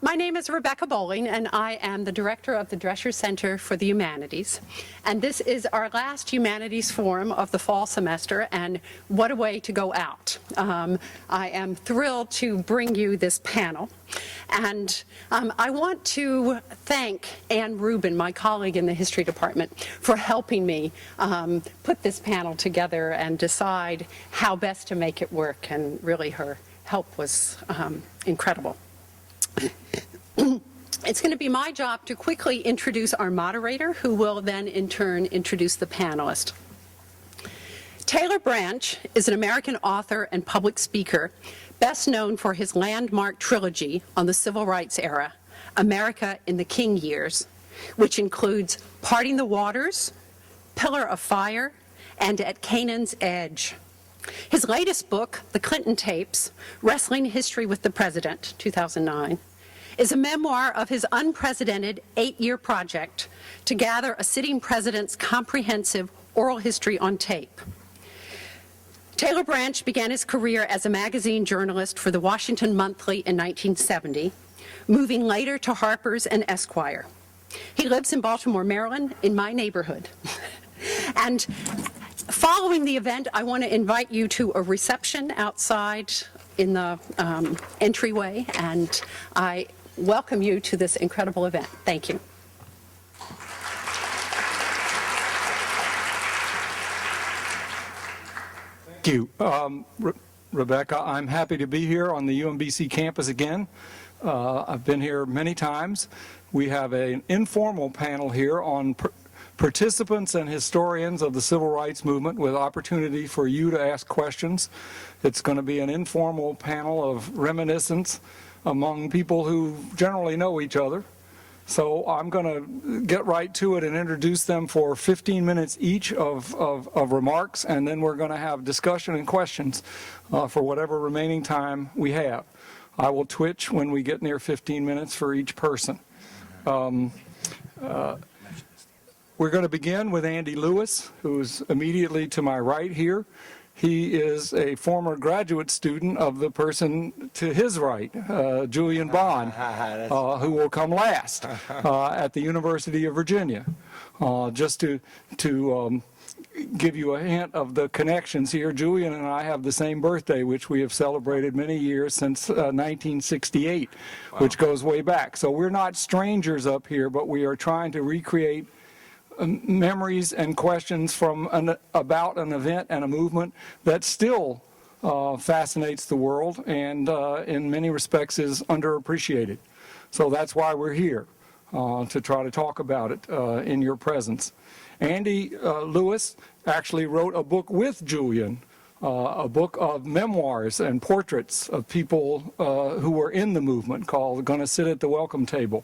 My name is Rebecca Bowling, and I am the director of the Drescher Center for the Humanities. And this is our last Humanities Forum of the fall semester, and what a way to go out. I am thrilled to bring you this panel. And I want to thank Ann Rubin, my colleague in the history department, for helping me put this panel together and decide how best to make it work. And really, her help was incredible. It's going to be my job to quickly introduce our moderator, who will then in turn introduce the panelist. Taylor Branch is an American author and public speaker, best known for his landmark trilogy on the civil rights era, America in the King Years, which includes Parting the Waters, Pillar of Fire, and At Canaan's Edge. His latest book, The Clinton Tapes, Wrestling History with the President, 2009, is a memoir of his unprecedented 8-year project to gather a sitting president's comprehensive oral history on tape. Taylor Branch began his career as a magazine journalist for the Washington Monthly in 1970, moving later to Harper's and Esquire. He lives in Baltimore, Maryland, in my neighborhood. And following the event, I want to invite you to a reception outside in the entryway, and I welcome you to this incredible event. Thank you. Thank you. Rebecca, I'm happy to be here on the UMBC campus again. I've been here many times. We have an informal panel here on participants and historians of the civil rights movement with opportunity for you to ask questions. It's going to be an informal panel of reminiscence among people who generally know each other. So I'm going to get right to it and introduce them for 15 minutes each of remarks, and then we're going to have discussion and questions for whatever remaining time we have. I will twitch when we get near 15 minutes for each person. We're going to begin with Andy Lewis, who's immediately to my right here. He is a former graduate student of the person to his right, Julian Bond, who will come last at the University of Virginia. Just to give you a hint of the connections here, Julian and I have the same birthday, which we have celebrated many years since 1968, which goes way back. So we're not strangers up here, but we are trying to recreate memories and questions from about an event and a movement that still fascinates the world and in many respects is underappreciated. So that's why we're here, to try to talk about it in your presence. Andy Lewis actually wrote a book with Julian, a book of memoirs and portraits of people who were in the movement called Gonna Sit at the Welcome Table.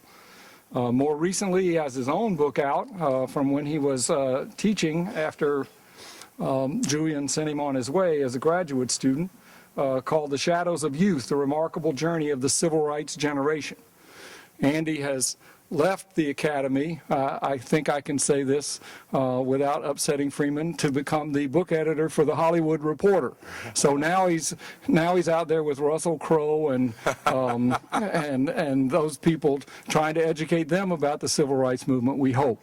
More recently, he has his own book out from when he was teaching after Julian sent him on his way as a graduate student, called The Shadows of Youth, The Remarkable Journey of the Civil Rights Generation. Andy has left the academy, I think I can say this without upsetting Freeman, to become the book editor for the Hollywood Reporter. So now he's out there with Russell Crowe and those people trying to educate them about the civil rights movement, we hope.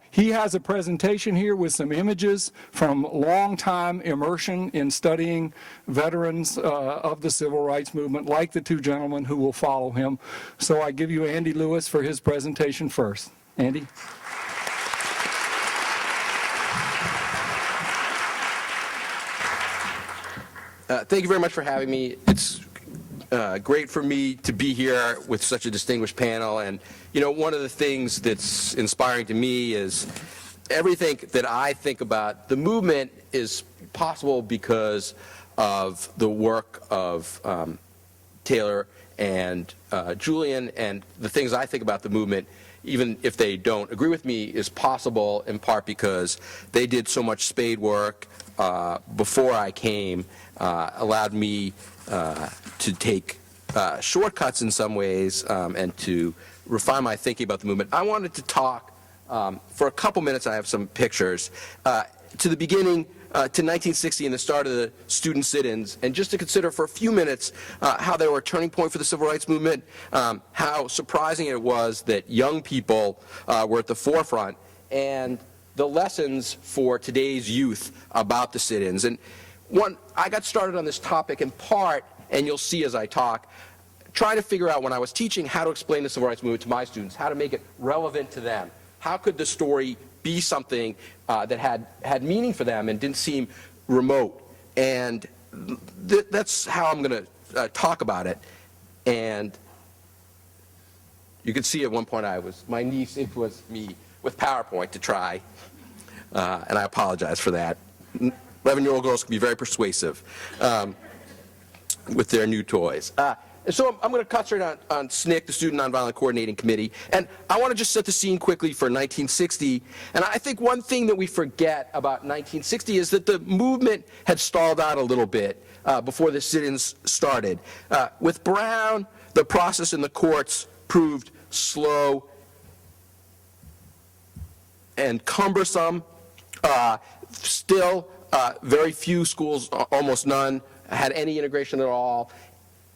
He has a presentation here with some images from long-time immersion in studying veterans of the civil rights movement, like the two gentlemen who will follow him. So I give you Andy Lewis for his presentation first. Andy? Thank you very much for having me. It's great for me to be here with such a distinguished panel. And, you know, one of the things that's inspiring to me is everything that I think about the movement is possible because of the work of Taylor and Julian, and the things I think about the movement, even if they don't agree with me, is possible in part because they did so much spade work before I came, allowed me to take shortcuts in some ways and to refine my thinking about the movement. I wanted to talk for a couple minutes. I have some pictures. To the beginning, to 1960 and the start of the student sit-ins, and just to consider for a few minutes how they were a turning point for the civil rights movement, how surprising it was that young people were at the forefront, and the lessons for today's youth about the sit-ins. And I got started on this topic in part, and you'll see as I talk, trying to figure out when I was teaching how to explain the civil rights movement to my students, how to make it relevant to them. How could the story be something that had meaning for them and didn't seem remote? And that's how I'm going to talk about it. And you can see at one point my niece influenced me with PowerPoint to try, and I apologize for that. 11-year-old girls can be very persuasive with their new toys. So I'm going to concentrate on SNCC, the Student Nonviolent Coordinating Committee, and I want to just set the scene quickly for 1960. And I think one thing that we forget about 1960 is that the movement had stalled out a little bit before the sit-ins started. With Brown, the process in the courts proved slow and cumbersome. Still, very few schools, almost none, had any integration at all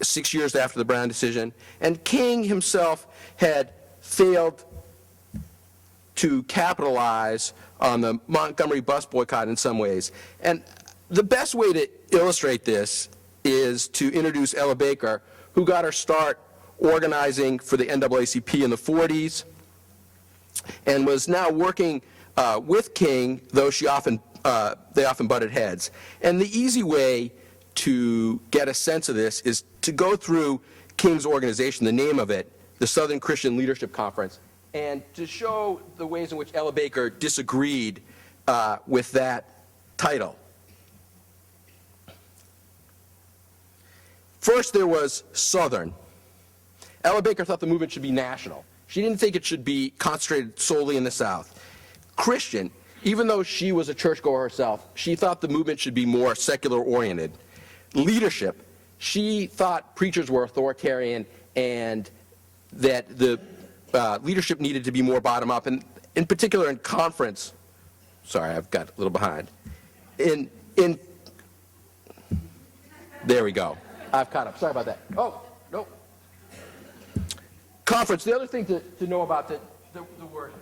6 years after the Brown decision. And King himself had failed to capitalize on the Montgomery bus boycott in some ways. And the best way to illustrate this is to introduce Ella Baker, who got her start organizing for the NAACP in the 40s and was now working with King, though they often butted heads. And the easy way to get a sense of this is to go through King's organization, the name of it, the Southern Christian Leadership Conference, and to show the ways in which Ella Baker disagreed with that title. First, there was Southern. Ella Baker thought the movement should be national. She didn't think it should be concentrated solely in the South. Christian, even though she was a churchgoer herself, she thought the movement should be more secular-oriented. Leadership, she thought preachers were authoritarian and that the leadership needed to be more bottom-up, and in particular in conference. Sorry, I've got a little behind. There we go. I've caught up. Sorry about that. Oh, no. Conference. The other thing to know about the word.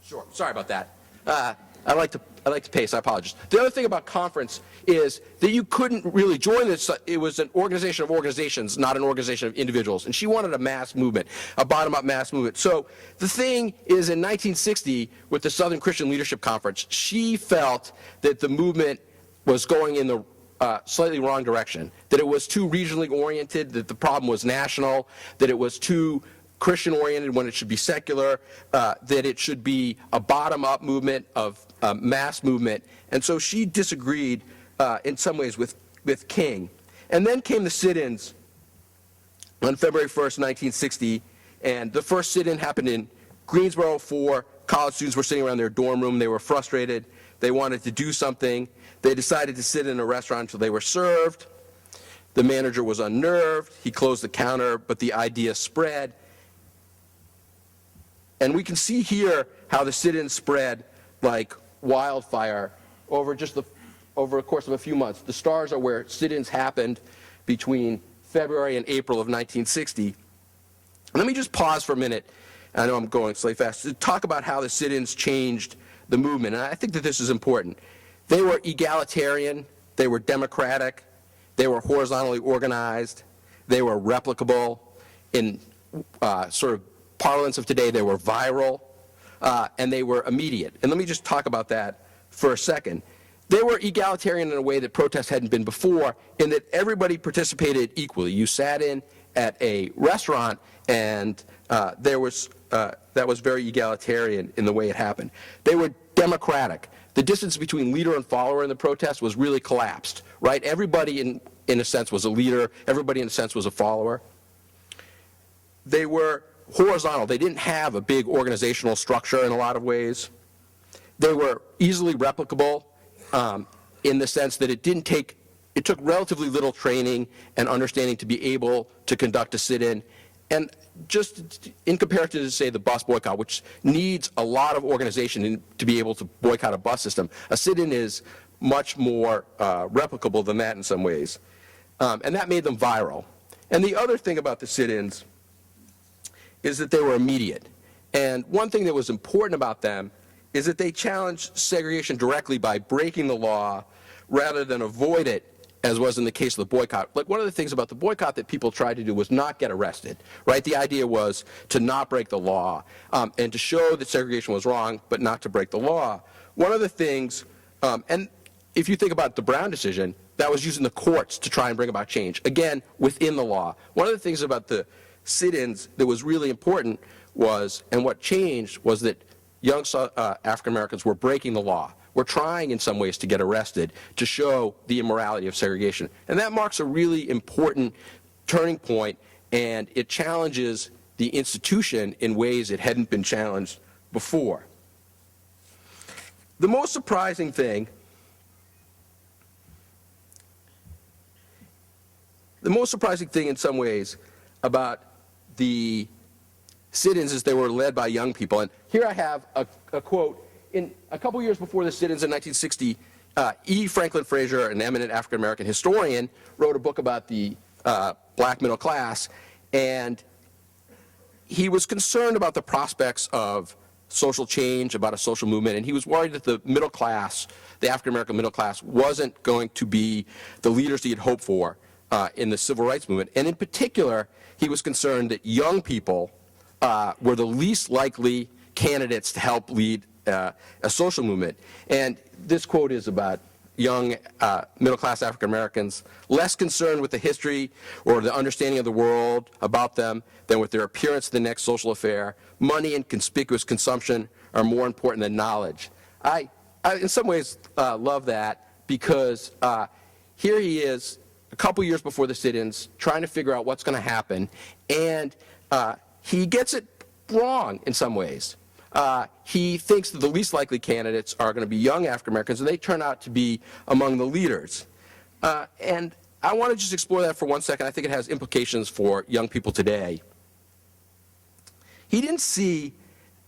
Sure. Sorry about that. I like to pace. I apologize. The other thing about conference is that you couldn't really join this. It was an organization of organizations, not an organization of individuals. And she wanted a mass movement, a bottom-up mass movement. So the thing is, in 1960, with the Southern Christian Leadership Conference, she felt that the movement was going in the slightly wrong direction, that it was too regionally oriented, that the problem was national, that it was too Christian-oriented when it should be secular, that it should be a bottom-up movement of mass movement. And so she disagreed in some ways with King. And then came the sit-ins on February 1st, 1960, and the first sit-in happened in Greensboro. 4 college students were sitting around their dorm room. They were frustrated. They wanted to do something. They decided to sit in a restaurant until they were served. The manager was unnerved. He closed the counter, but the idea spread. And we can see here how the sit-in spread like wildfire over a course of a few months. The stars are where sit-ins happened between February and April of 1960. Let me just pause for a minute. I know I'm going slightly fast. To talk about how the sit-ins changed the movement. And I think that this is important. They were egalitarian. They were democratic. They were horizontally organized. They were replicable. In sort of parlance of today, they were viral, and they were immediate. And let me just talk about that for a second. They were egalitarian in a way that protests hadn't been before, in that everybody participated equally. You sat in at a restaurant, and that was very egalitarian in the way it happened. They were democratic. The distance between leader and follower in the protest was really collapsed, right? Everybody, in a sense, was a leader. Everybody, in a sense, was a follower. They were horizontal. They didn't have a big organizational structure in a lot of ways. They were easily replicable in the sense that it took relatively little training and understanding to be able to conduct a sit-in, And just in comparison to, say, the bus boycott, which needs a lot of organization to be able to boycott a bus system, a sit-in is much more replicable than that in some ways. And that made them viral. And the other thing about the sit-ins is that they were immediate. And one thing that was important about them is that they challenged segregation directly by breaking the law rather than avoid it, as was in the case of the boycott. Like, one of the things about the boycott that people tried to do was not get arrested, right? The idea was to not break the law and to show that segregation was wrong, but not to break the law. One of the things, and if you think about the Brown decision, that was using the courts to try and bring about change, again, within the law. One of the things about the sit-ins that was really important was, and what changed, was that young African Americans were breaking the law. We're trying in some ways to get arrested to show the immorality of segregation. And that marks a really important turning point, and it challenges the institution in ways it hadn't been challenged before. The most surprising thing in some ways about the sit-ins is they were led by young people. And here I have a quote. In a couple years before the sit-ins in 1960, E. Franklin Frazier, an eminent African-American historian, wrote a book about the black middle class, and he was concerned about the prospects of social change, about a social movement, and he was worried that the middle class, the African-American middle class, wasn't going to be the leaders he had hoped for in the civil rights movement. And in particular, he was concerned that young people were the least likely candidates to help lead a social movement. And this quote is about young middle-class African Americans, less concerned with the history or the understanding of the world about them than with their appearance in the next social affair. Money and conspicuous consumption are more important than knowledge. I in some ways love that, because here he is a couple years before the sit-ins trying to figure out what's going to happen, and he gets it wrong in some ways. He thinks that the least likely candidates are going to be young African Americans, and they turn out to be among the leaders. And I want to just explore that for 1 second. I think it has implications for young people today. He didn't see,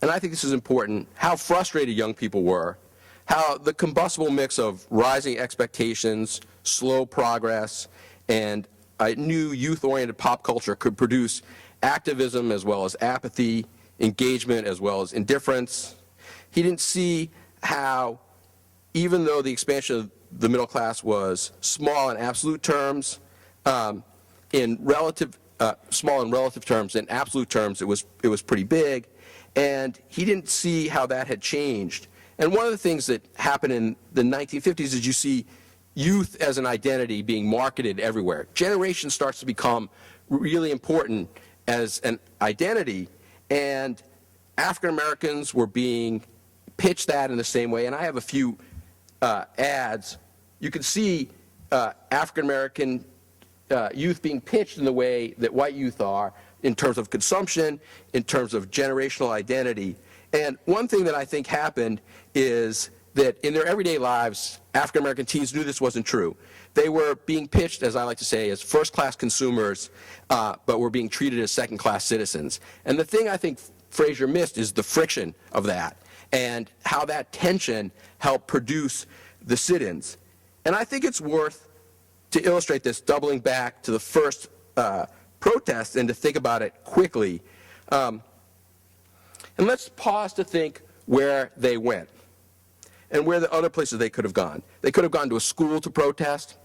and I think this is important, how frustrated young people were, how the combustible mix of rising expectations, slow progress, and a new youth-oriented pop culture could produce activism as well as apathy, engagement as well as indifference. He didn't see how, even though the expansion of the middle class was small in absolute terms, small in relative terms, in absolute terms it was pretty big, and he didn't see how that had changed. And one of the things that happened in the 1950s is you see youth as an identity being marketed everywhere. Generation starts to become really important as an identity, and African Americans were being pitched that in the same way. And I have a few ads. You can see African American youth being pitched in the way that white youth are, in terms of consumption, in terms of generational identity. And one thing that I think happened is that in their everyday lives, African American teens knew this wasn't true. They were being pitched, as I like to say, as first-class consumers, but were being treated as second-class citizens. And the thing I think Frazier missed is the friction of that, and how that tension helped produce the sit-ins. And I think it's worth to illustrate this, doubling back to the first protest and to think about it quickly. And let's pause to think where they went and where the other places they could have gone. They could have gone to a school to protest.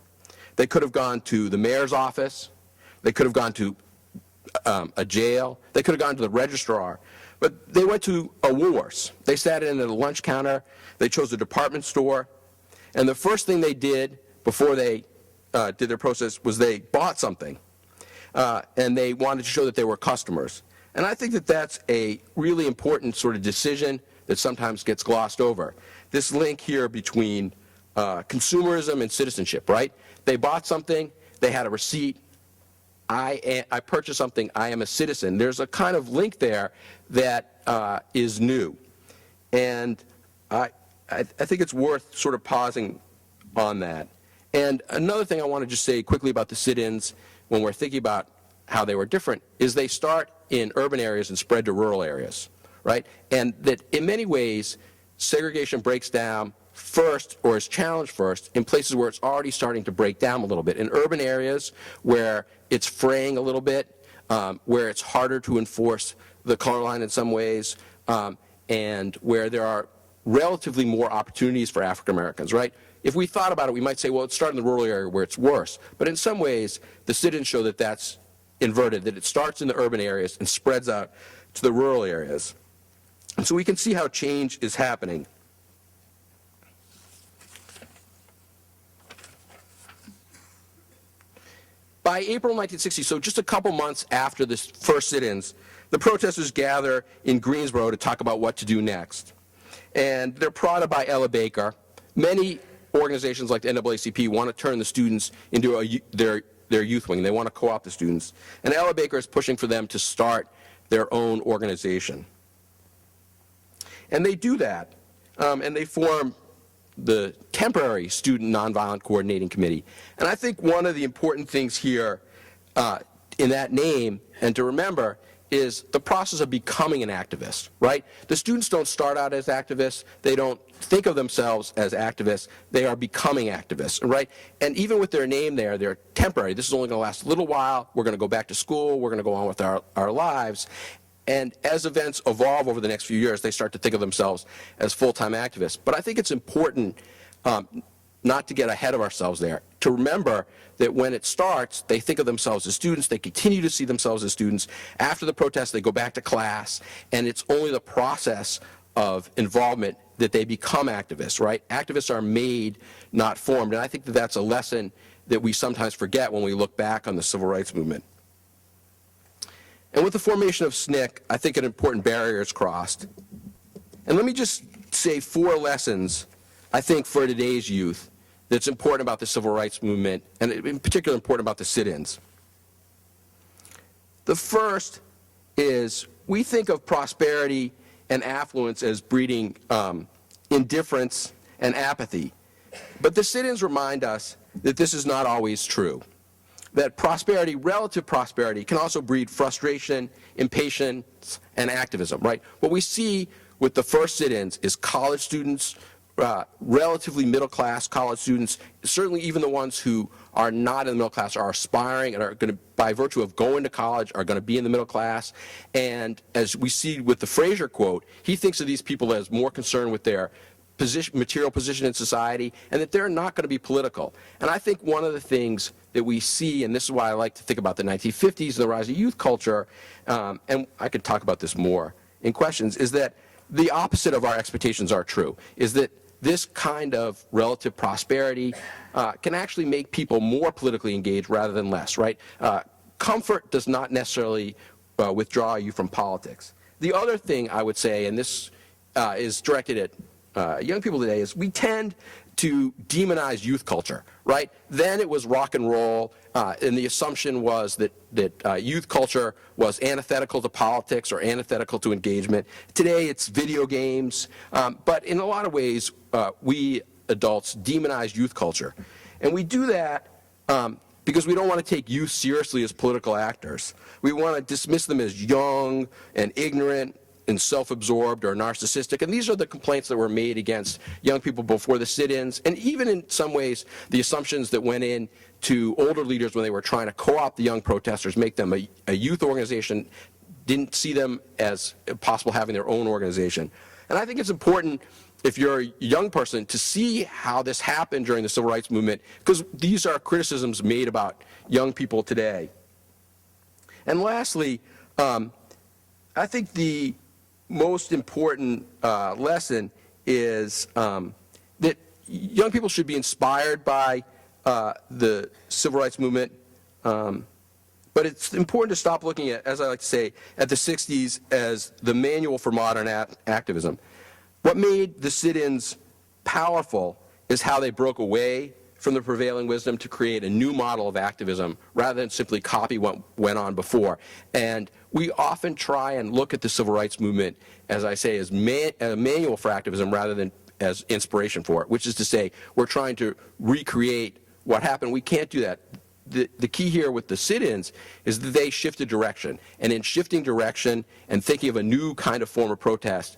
They could have gone to the mayor's office. They could have gone to a jail. They could have gone to the registrar. But they went to a Woolworths. They sat in at a lunch counter. They chose a department store. And the first thing they did before they did their protest was they bought something. And they wanted to show that they were customers. And I think that that's a really important sort of decision that sometimes gets glossed over. This link here between consumerism and citizenship, right? They bought something, they had a receipt, I purchased something, I am a citizen. There's a kind of link there that is new. And I think it's worth sort of pausing on that. And another thing I want to just say quickly about the sit-ins, when we're thinking about how they were different is they start in urban areas and spread to rural areas, right? And that in many ways, segregation breaks down first, or is challenged first, in places where it's already starting to break down a little bit. In urban areas where it's fraying a little bit, where it's harder to enforce the color line in some ways, and where there are relatively more opportunities for African Americans, right? If we thought about it, we might say, well, it started in the rural area where it's worse. But in some ways, the sit-ins show that that's inverted, that it starts in the urban areas and spreads out to the rural areas. And so we can see how change is happening. By April 1960, so just a couple months after the first sit-ins, the protesters gather in Greensboro to talk about what to do next. And they're prodded by Ella Baker. Many organizations like the NAACP want to turn the students into their youth wing. They want to co-opt the students. And Ella Baker is pushing for them to start their own organization. And they do that, and they form the temporary Student Nonviolent Coordinating Committee. And I think one of the important things here in that name, and to remember, is the process of becoming an activist, right? The students don't start out as activists. They don't think of themselves as activists. They are becoming activists, right? And even with their name there, they're temporary. This is only going to last a little while. We're going to go back to school. We're going to go on with our lives. And as events evolve over the next few years, they start to think of themselves as full-time activists. But I think it's important not to get ahead of ourselves there, to remember that when it starts, they think of themselves as students, they continue to see themselves as students. After the protest, they go back to class, and it's only the process of involvement that they become activists, right? Activists are made, not formed, and I think that that's a lesson that we sometimes forget when we look back on the civil rights movement. And with the formation of SNCC, I think an important barrier is crossed. And let me just say 4 lessons, I think, for today's youth that's important about the civil rights movement, and in particular important about the sit-ins. The first is we think of prosperity and affluence as breeding indifference and apathy. But the sit-ins remind us that this is not always true. That prosperity, relative prosperity, can also breed frustration, impatience, and activism, right? What we see with the first sit-ins is college students, relatively middle-class college students, certainly even the ones who are not in the middle class are aspiring and are going to, by virtue of going to college, are going to be in the middle class. And as we see with the Fraser quote, he thinks of these people as more concerned with their material position in society, and that they're not going to be political. And I think one of the things that we see, and this is why I like to think about the 1950s and the rise of youth culture, and I could talk about this more in questions, is that the opposite of our expectations are true, is that this kind of relative prosperity can actually make people more politically engaged rather than less, right? Comfort does not necessarily withdraw you from politics. The other thing I would say, and this is directed at young people today, is we tend to demonize youth culture, right? Then it was rock and roll, and the assumption was that youth culture was antithetical to politics or antithetical to engagement. Today it's video games, but in a lot of ways we adults demonize youth culture. And we do that because we don't want to take youth seriously as political actors. We want to dismiss them as young and ignorant and self-absorbed or narcissistic. And these are the complaints that were made against young people before the sit-ins, and even in some ways the assumptions that went in to older leaders when they were trying to co-opt the young protesters, make them a youth organization, didn't see them as possible having their own organization. And I think it's important, if you're a young person, to see how this happened during the civil rights movement, because these are criticisms made about young people today. And lastly, I think the most important lesson is that young people should be inspired by the civil rights movement, but it's important to stop looking at, as I like to say, at the 60s as the manual for modern activism. What made the sit-ins powerful is how they broke away from the prevailing wisdom to create a new model of activism rather than simply copy what went on before. And we often try and look at the civil rights movement, as I say, as a manual for activism rather than as inspiration for it, which is to say we're trying to recreate what happened. We can't do that. the key here with the sit-ins is that they shifted direction. And in shifting direction and thinking of a new kind of form of protest,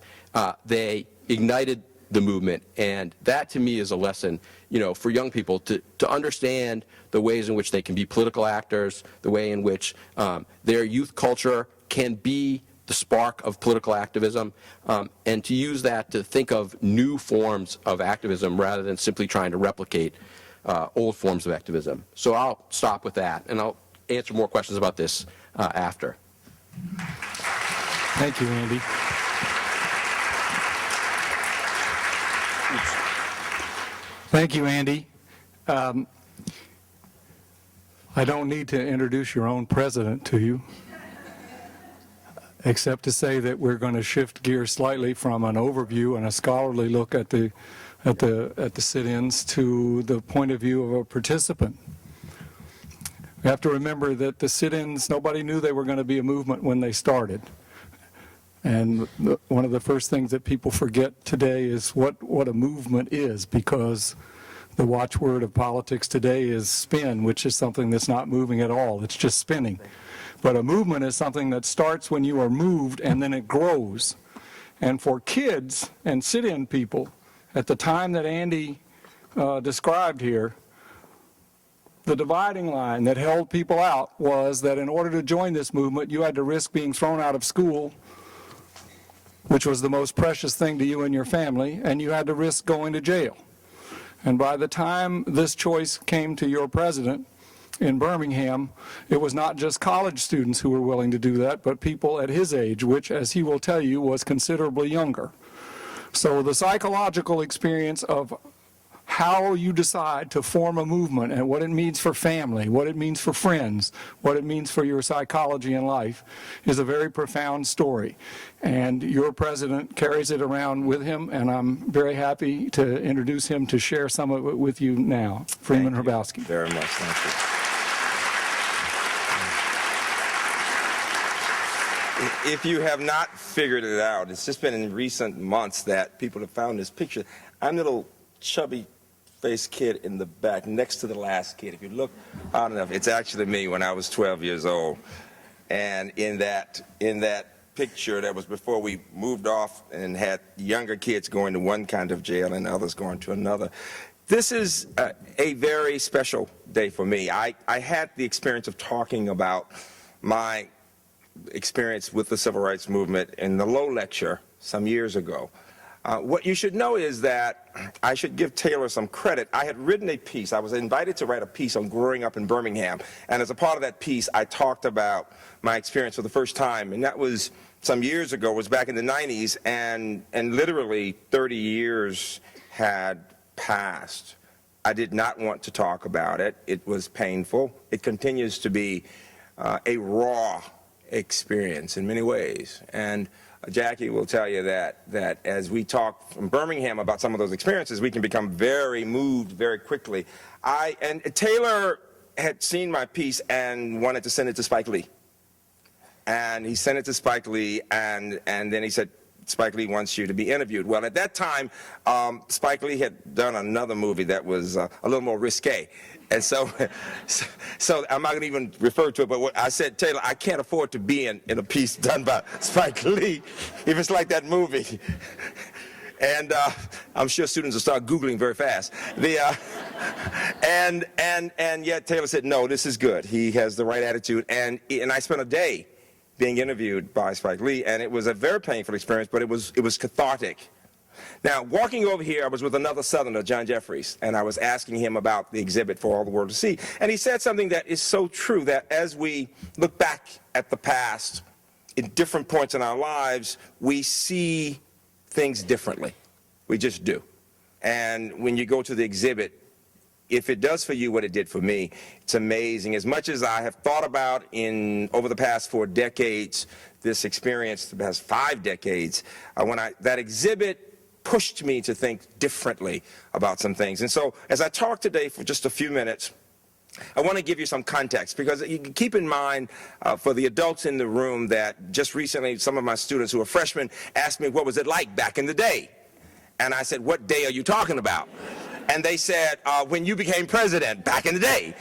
they ignited the movement. And that, to me, is a lesson, for young people to understand the ways in which they can be political actors, the way in which their youth culture can be the spark of political activism, and to use that to think of new forms of activism rather than simply trying to replicate old forms of activism. So I'll stop with that, and I'll answer more questions about this after. Thank you, Andy. Thank you, Andy. I don't need to introduce your own president to you, except to say that we're going to shift gears slightly from an overview and a scholarly look at the sit-ins to the point of view of a participant. We have to remember that the sit-ins, nobody knew they were going to be a movement when they started. And one of the first things that people forget today is what a movement is, because the watchword of politics today is spin, which is something that's not moving at all. It's just spinning. But a movement is something that starts when you are moved and then it grows. And for kids and sit-in people, at the time that Andy described here, the dividing line that held people out was that in order to join this movement, you had to risk being thrown out of school, which was the most precious thing to you and your family, and you had to risk going to jail. And by the time this choice came to your president in Birmingham, it was not just college students who were willing to do that, but people at his age, which, as he will tell you, was considerably younger. So the psychological experience of how you decide to form a movement and what it means for family, what it means for friends, what it means for your psychology in life is a very profound story. And your president carries it around with him, and I'm very happy to introduce him to share some of it with you now. Freeman Hrabowski. Very much, thank you. If you have not figured it out, it's just been in recent months that people have found this picture. I'm a little chubby-faced kid in the back, next to the last kid. If you look hard enough, it's actually me when I was 12 years old. And in that picture, that was before we moved off and had younger kids going to one kind of jail and others going to another. This is a very special day for me. I had the experience of talking about my experience with the civil rights movement in the Low Lecture some years ago. What you should know is that I should give Taylor some credit. I had written a piece. I was invited to write a piece on growing up in Birmingham. And as a part of that piece, I talked about my experience for the first time. And that was some years ago. It was back in the 90s. And literally 30 years had passed. I did not want to talk about it. It was painful. It continues to be a raw experience in many ways. And Jackie will tell you that as we talk from Birmingham about some of those experiences, we can become very moved very quickly. And Taylor had seen my piece and wanted to send it to Spike Lee. And he sent it to Spike Lee, and then he said, Spike Lee wants you to be interviewed. Well, at that time, Spike Lee had done another movie that was a little more risque. And so I'm not going to even refer to it, but what I said, Taylor, I can't afford to be in a piece done by Spike Lee if it's like that movie. And I'm sure students will start Googling very fast. And yet Taylor said, no, this is good. He has the right attitude. And I spent a day being interviewed by Spike Lee, and it was a very painful experience, but it was cathartic. Now, walking over here, I was with another Southerner, John Jeffries, and I was asking him about the exhibit for all the world to see. And he said something that is so true, that as we look back at the past, in different points in our lives, we see things differently. We just do. And when you go to the exhibit, if it does for you what it did for me, it's amazing. As much as I have thought about over the past 4 decades, this experience, the past 5 decades, that exhibit pushed me to think differently about some things. And so as I talk today for just a few minutes, I want to give you some context, because you can keep in mind for the adults in the room that just recently some of my students who are freshmen asked me what was it like back in the day. And I said, what day are you talking about? And they said, when you became president, back in the day,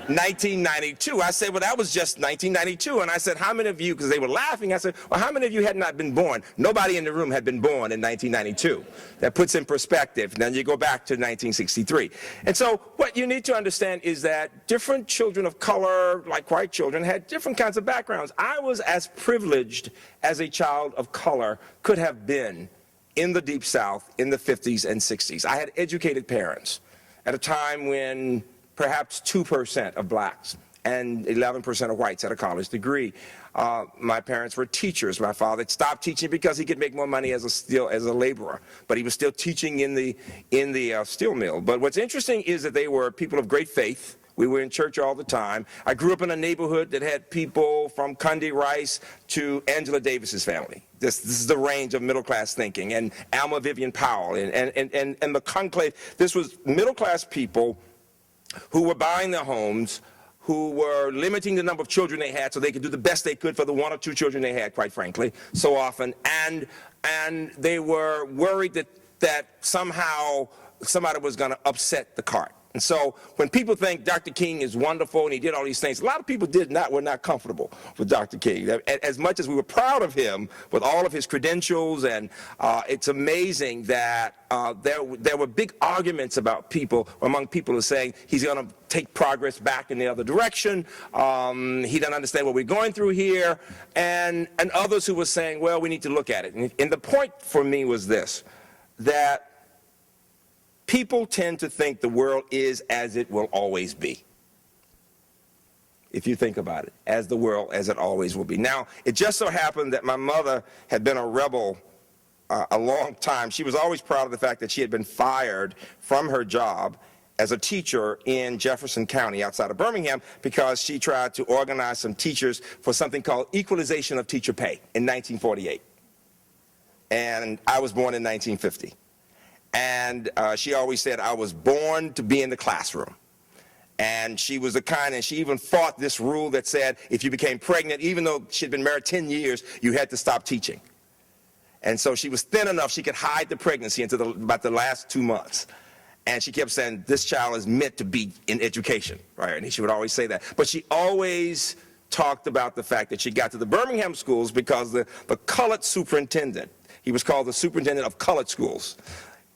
1992. I said, well, that was just 1992. And I said, how many of you, because they were laughing, I said, well, how many of you had not been born? Nobody in the room had been born in 1992. That puts in perspective. Then you go back to 1963. And so what you need to understand is that different children of color, like white children, had different kinds of backgrounds. I was as privileged as a child of color could have been in the Deep South in the 50s and 60s. I had educated parents at a time when perhaps 2% of blacks and 11% of whites had a college degree. My parents were teachers. My father stopped teaching because he could make more money as a laborer, but he was still teaching in the steel mill. But what's interesting is that they were people of great faith. We were in church all the time. I grew up in a neighborhood that had people from Condi Rice to Angela Davis's family. This is the range of middle-class thinking, and Alma Vivian Powell, and the conclave. This was middle-class people who were buying their homes, who were limiting the number of children they had so they could do the best they could for the 1 or 2 children they had, quite frankly, so often. And they were worried that somehow somebody was going to upset the cart. And so when people think Dr. King is wonderful and he did all these things, a lot of people were not comfortable with Dr. King. As much as we were proud of him with all of his credentials, and it's amazing that there were big arguments among people who are saying he's going to take progress back in the other direction, he doesn't understand what we're going through here, and others who were saying, well, we need to look at it. And the point for me was this, that people tend to think the world is as it will always be. If you think about it, as the world as it always will be. Now, it just so happened that my mother had been a rebel a long time. She was always proud of the fact that she had been fired from her job as a teacher in Jefferson County outside of Birmingham because she tried to organize some teachers for something called equalization of teacher pay in 1948. And I was born in 1950. And she always said, I was born to be in the classroom. And she was the kind, and she even fought this rule that said if you became pregnant, even though she'd been married 10 years, you had to stop teaching. And so she was thin enough she could hide the pregnancy until about the last 2 months. And she kept saying, this child is meant to be in education, right? And she would always say that. But she always talked about the fact that she got to the Birmingham schools because the colored superintendent, he was called the superintendent of colored schools,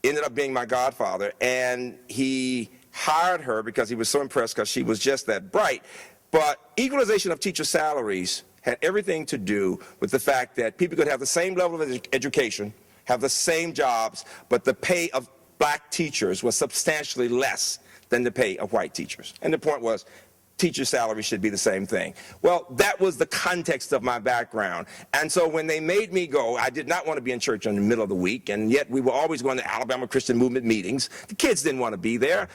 ended up being my godfather, and he hired her because he was so impressed because she was just that bright. But equalization of teacher salaries had everything to do with the fact that people could have the same level of education, have the same jobs, but the pay of black teachers was substantially less than the pay of white teachers. And the point was, teacher salary should be the same thing. Well, that was the context of my background. And so when they made me go, I did not want to be in church in the middle of the week, and yet we were always going to Alabama Christian Movement meetings. The kids didn't want to be there.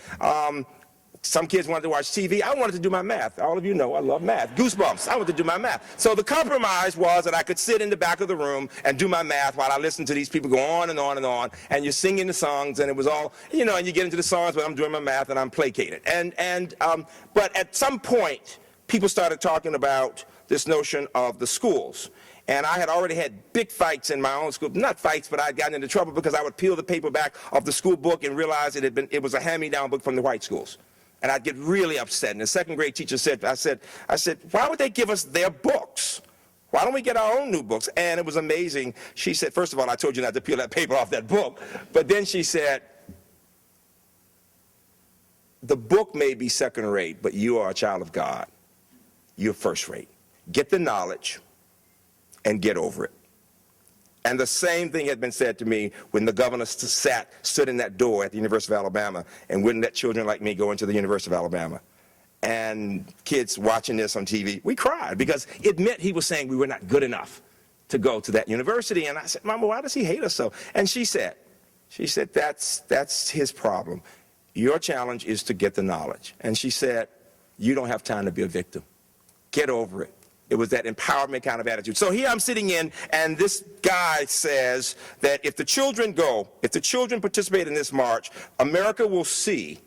Some kids wanted to watch TV. I wanted to do my math. All of you know I love math. Goosebumps. I wanted to do my math. So the compromise was that I could sit in the back of the room and do my math while I listened to these people go on and on and on, and you're singing the songs, and it was all, you know, and you get into the songs, but I'm doing my math and I'm placated. But at some point, people started talking about this notion of the schools. And I had already had big fights in my own school. Not fights, but I had gotten into trouble because I would peel the paper back of the school book and realize it was a hand-me-down book from the white schools. And I'd get really upset. And the second grade teacher said, I said, why would they give us their books? Why don't we get our own new books? And it was amazing. She said, first of all, I told you not to peel that paper off that book. But then she said, the book may be second rate, but you are a child of God. You're first rate. Get the knowledge and get over it. And the same thing had been said to me when the governor stood in that door at the University of Alabama and wouldn't let children like me go into the University of Alabama. And kids watching this on TV, we cried because it meant he was saying we were not good enough to go to that university. And I said, Mama, why does he hate us so? And she said, that's his problem. Your challenge is to get the knowledge. And she said, you don't have time to be a victim. Get over it. It was that empowerment kind of attitude. So here I'm sitting in, and this guy says that if the children participate in this march, America will see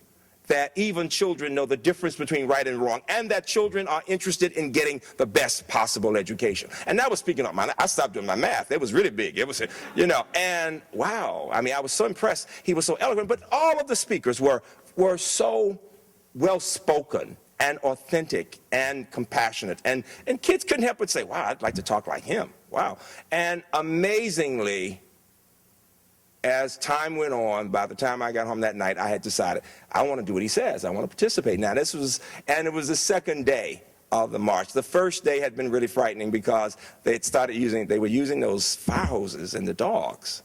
that even children know the difference between right and wrong, and that children are interested in getting the best possible education. And that was speaking up my, I stopped doing my math. It was really big. It was, you know, and wow, I mean, I was so impressed. He was so eloquent, but all of the speakers were so well-spoken and authentic and compassionate. And kids couldn't help but say, wow, I'd like to talk like him. Wow. And amazingly, as time went on, by the time I got home that night, I had decided, I want to do what he says. I want to participate. Now, it was the second day of the march. The first day had been really frightening because they were using those fire hoses and the dogs.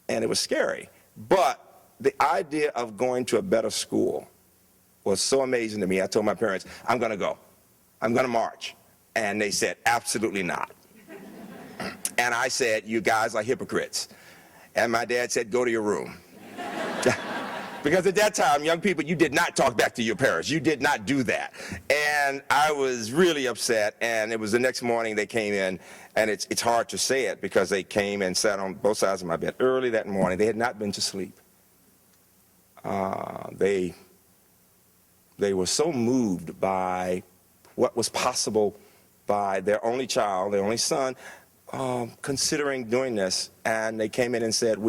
And it was scary. But the idea of going to a better school was so amazing to me. I told my parents, I'm going to go. I'm going to march. And they said, absolutely not. And I said, you guys are hypocrites. And my dad said, go to your room. Because at that time, young people, you did not talk back to your parents. You did not do that. And I was really upset. And it was the next morning they came in. And it's hard to say it because they came and sat on both sides of my bed early that morning. They had not been to sleep. They were so moved by what was possible by their only child, their only son, considering doing this, and they came in and said,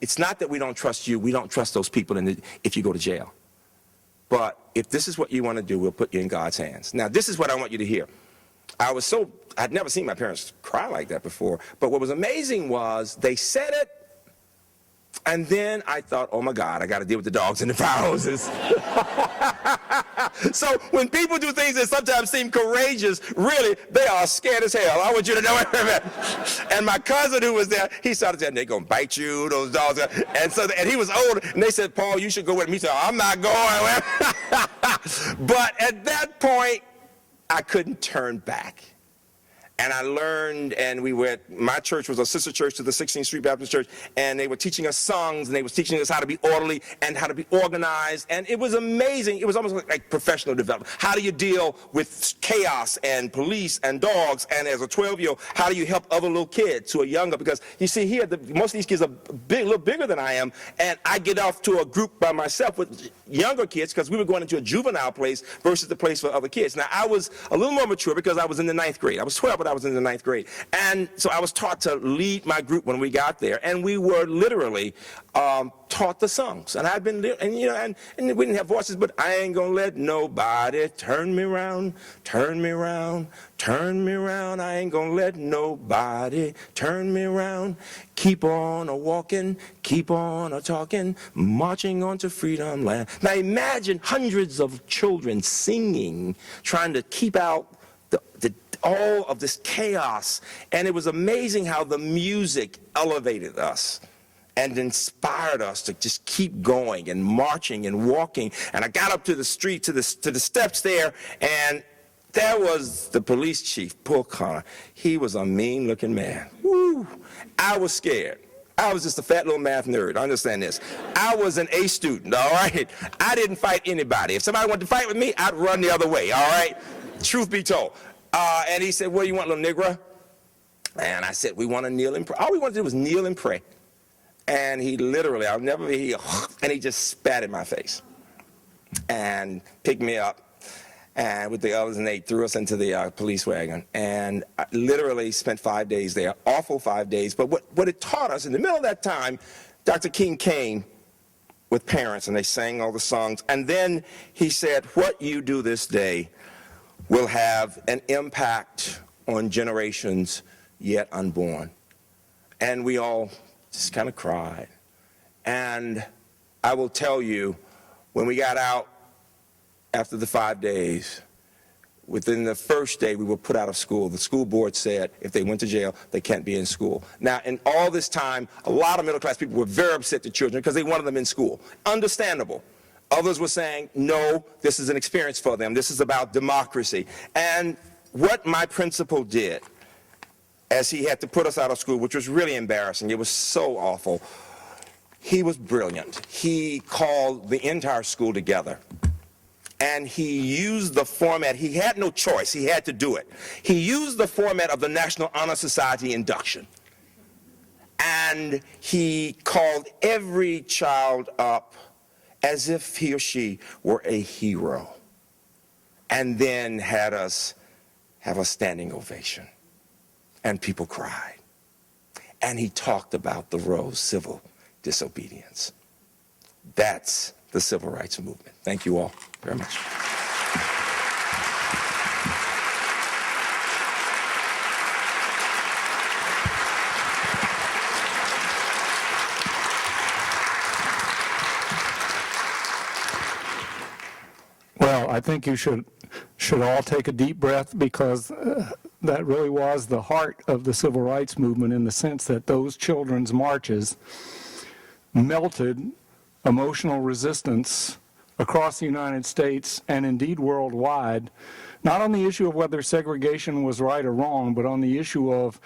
it's not that we don't trust you, we don't trust those people if you go to jail. But if this is what you want to do, we'll put you in God's hands. Now, this is what I want you to hear. I'd never seen my parents cry like that before, but what was amazing was they said it, and then I thought, oh my God, I got to deal with the dogs and the fire hoses. So when people do things that sometimes seem courageous, really, they are scared as hell. I want you to know it. And my cousin who was there, he started saying, they're going to bite you, those dogs. And he was old, and they said, Paul, you should go with me. He said, I'm not going. But at that point, I couldn't turn back. And I learned, and my church was a sister church to the 16th Street Baptist Church, and they were teaching us songs, and they were teaching us how to be orderly and how to be organized, and it was amazing. It was almost like professional development. How do you deal with chaos and police and dogs, and as a 12-year-old, how do you help other little kids who are younger? Because you see here, most of these kids are a little bigger than I am, and I get off to a group by myself with younger kids because we were going into a juvenile place versus the place for other kids. Now, I was a little more mature because I was in the 9th grade. I was 12, but I was in the 9th grade. And so I was taught to lead my group when we got there. And we were literally taught the songs. And I've been, and we didn't have voices, but I ain't gonna let nobody turn me around, turn me around, turn me around. I ain't gonna let nobody turn me around. Keep on a-walking, keep on a-talking, marching on to freedom land. Now imagine hundreds of children singing, trying to keep out all of this chaos. And it was amazing how the music elevated us and inspired us to just keep going and marching and walking. And I got up to the street, to the steps there, and there was the police chief, Paul Connor. He was a mean-looking man. Woo! I was scared. I was just a fat little math nerd. Understand this. I was an A student, all right? I didn't fight anybody. If somebody wanted to fight with me, I'd run the other way, all right? Truth be told. And he said, what do you want, little Negro? And I said, we want to kneel and pray. All we wanted to do was kneel and pray. And he literally, I'll never be here, and he just spat in my face and picked me up and with the others, and they threw us into the police wagon. And I literally spent 5 days there, awful 5 days. But what it taught us, in the middle of that time, Dr. King came with parents, and they sang all the songs. And then he said, what you do this day will have an impact on generations yet unborn. And we all just kind of cried. And I will tell you, when we got out after the 5 days, within the first day we were put out of school. The school board said if they went to jail, they can't be in school. Now, in all this time, a lot of middle-class people were very upset at children because they wanted them in school. Understandable. Others were saying, no, this is an experience for them. This is about democracy. And what my principal did, as he had to put us out of school, which was really embarrassing, it was so awful, he was brilliant. He called the entire school together. And he used the format, he had no choice, he had to do it. He used the format of the National Honor Society induction. And he called every child up as if he or she were a hero, and then had us have a standing ovation, and people cried. And he talked about the road of civil disobedience. That's the civil rights movement. Thank you all very much. Well, I think you should all take a deep breath, because that really was the heart of the civil rights movement, in the sense that those children's marches melted emotional resistance across the United States and indeed worldwide, not on the issue of whether segregation was right or wrong, but on the issue of,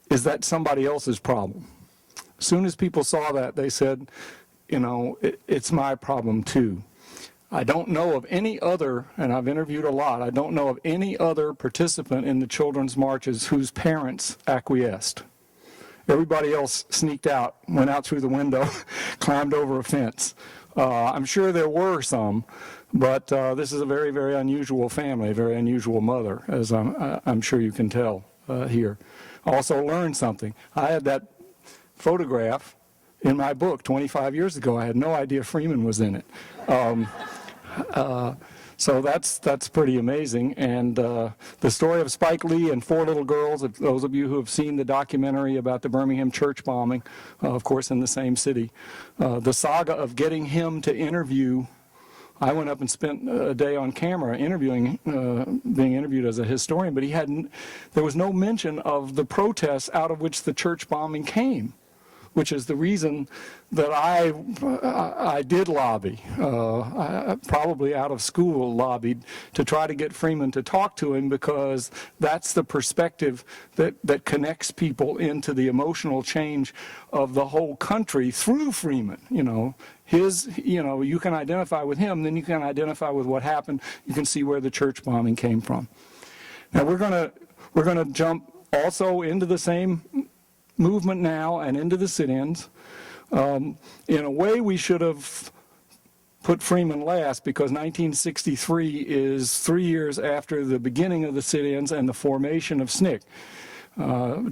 is that somebody else's problem? As soon as people saw that, they said, you know, it's my problem too. I don't know of any other, and I've interviewed a lot, I don't know of any other participant in the children's marches whose parents acquiesced. Everybody else sneaked out, went out through the window, climbed over a fence. I'm sure there were some, but this is a very, very unusual family, a very unusual mother, as I'm sure you can tell here. Also learned something. I had that photograph in my book 25 years ago. I had no idea Freeman was in it. So that's pretty amazing. And the story of Spike Lee and 4 little girls, if those of you who have seen the documentary about the Birmingham church bombing, of course in the same city, the saga of getting him to interview, I went up and spent a day on camera interviewing, being interviewed as a historian, but there was no mention of the protests out of which the church bombing came, which is the reason that I did lobby, probably out of school lobbied, to try to get Freeman to talk to him, because that's the perspective that connects people into the emotional change of the whole country through Freeman. You know, you can identify with him, then you can identify with what happened. You can see where the church bombing came from. Now we're gonna jump also into the same movement now and into the sit-ins. In a way, we should have put Freeman last, because 1963 is 3 years after the beginning of the sit-ins and the formation of SNCC.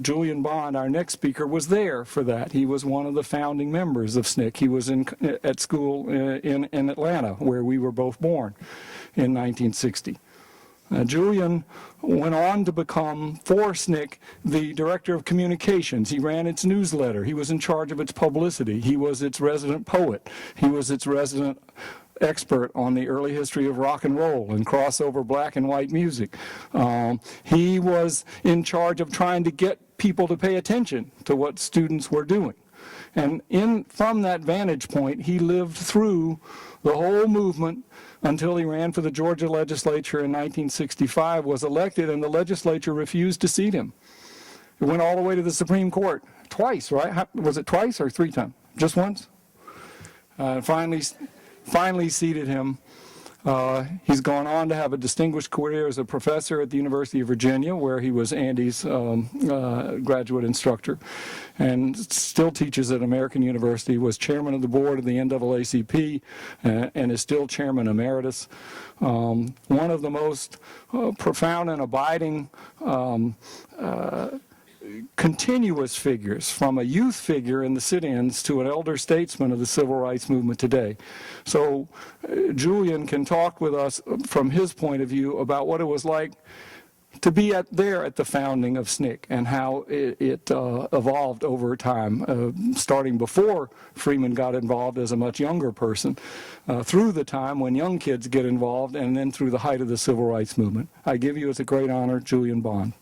Julian Bond, our next speaker, was there for that. He was one of the founding members of SNCC. He was at school in Atlanta, where we were both born in 1960. Julian went on to become, for SNCC, the director of communications. He ran its newsletter. He was in charge of its publicity. He was its resident poet. He was its resident expert on the early history of rock and roll and crossover black and white music. He was in charge of trying to get people to pay attention to what students were doing. And from that vantage point, he lived through the whole movement until he ran for the Georgia legislature in 1965, was elected, and the legislature refused to seat him. It went all the way to the Supreme Court, twice, right? Was it twice or 3 times? Just once? Finally seated him. He's gone on to have a distinguished career as a professor at the University of Virginia, where he was Andy's graduate instructor, and still teaches at American University, was chairman of the board of the NAACP, and is still chairman emeritus. One of the most profound and abiding continuous figures, from a youth figure in the sit-ins to an elder statesman of the civil rights movement today. So Julian can talk with us from his point of view about what it was like to be there at the founding of SNCC, and how it evolved over time, starting before Freeman got involved as a much younger person, through the time when young kids get involved, and then through the height of the civil rights movement. I give you, as a great honor, Julian Bond.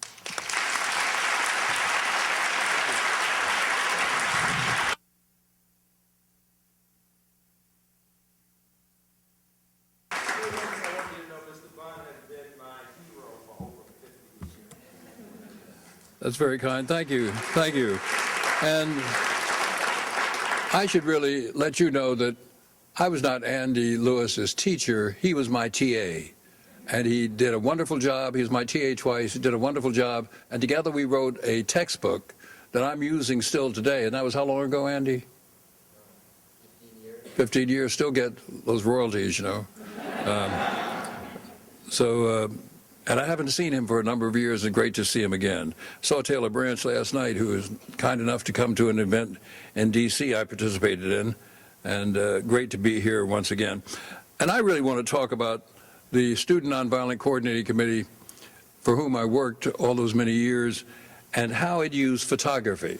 That's very kind. Thank you. Thank you. And I should really let you know that I was not Andy Lewis's teacher. He was my TA. And he did a wonderful job. He was my TA twice. He did a wonderful job. And together we wrote a textbook that I'm using still today. And that was how long ago, Andy? 15 years. 15 years, still get those royalties, you know. And I haven't seen him for a number of years, and great to see him again. Saw Taylor Branch last night, who was kind enough to come to an event in D.C. I participated in, and great to be here once again. And I really want to talk about the Student Nonviolent Coordinating Committee, for whom I worked all those many years, and how it used photography.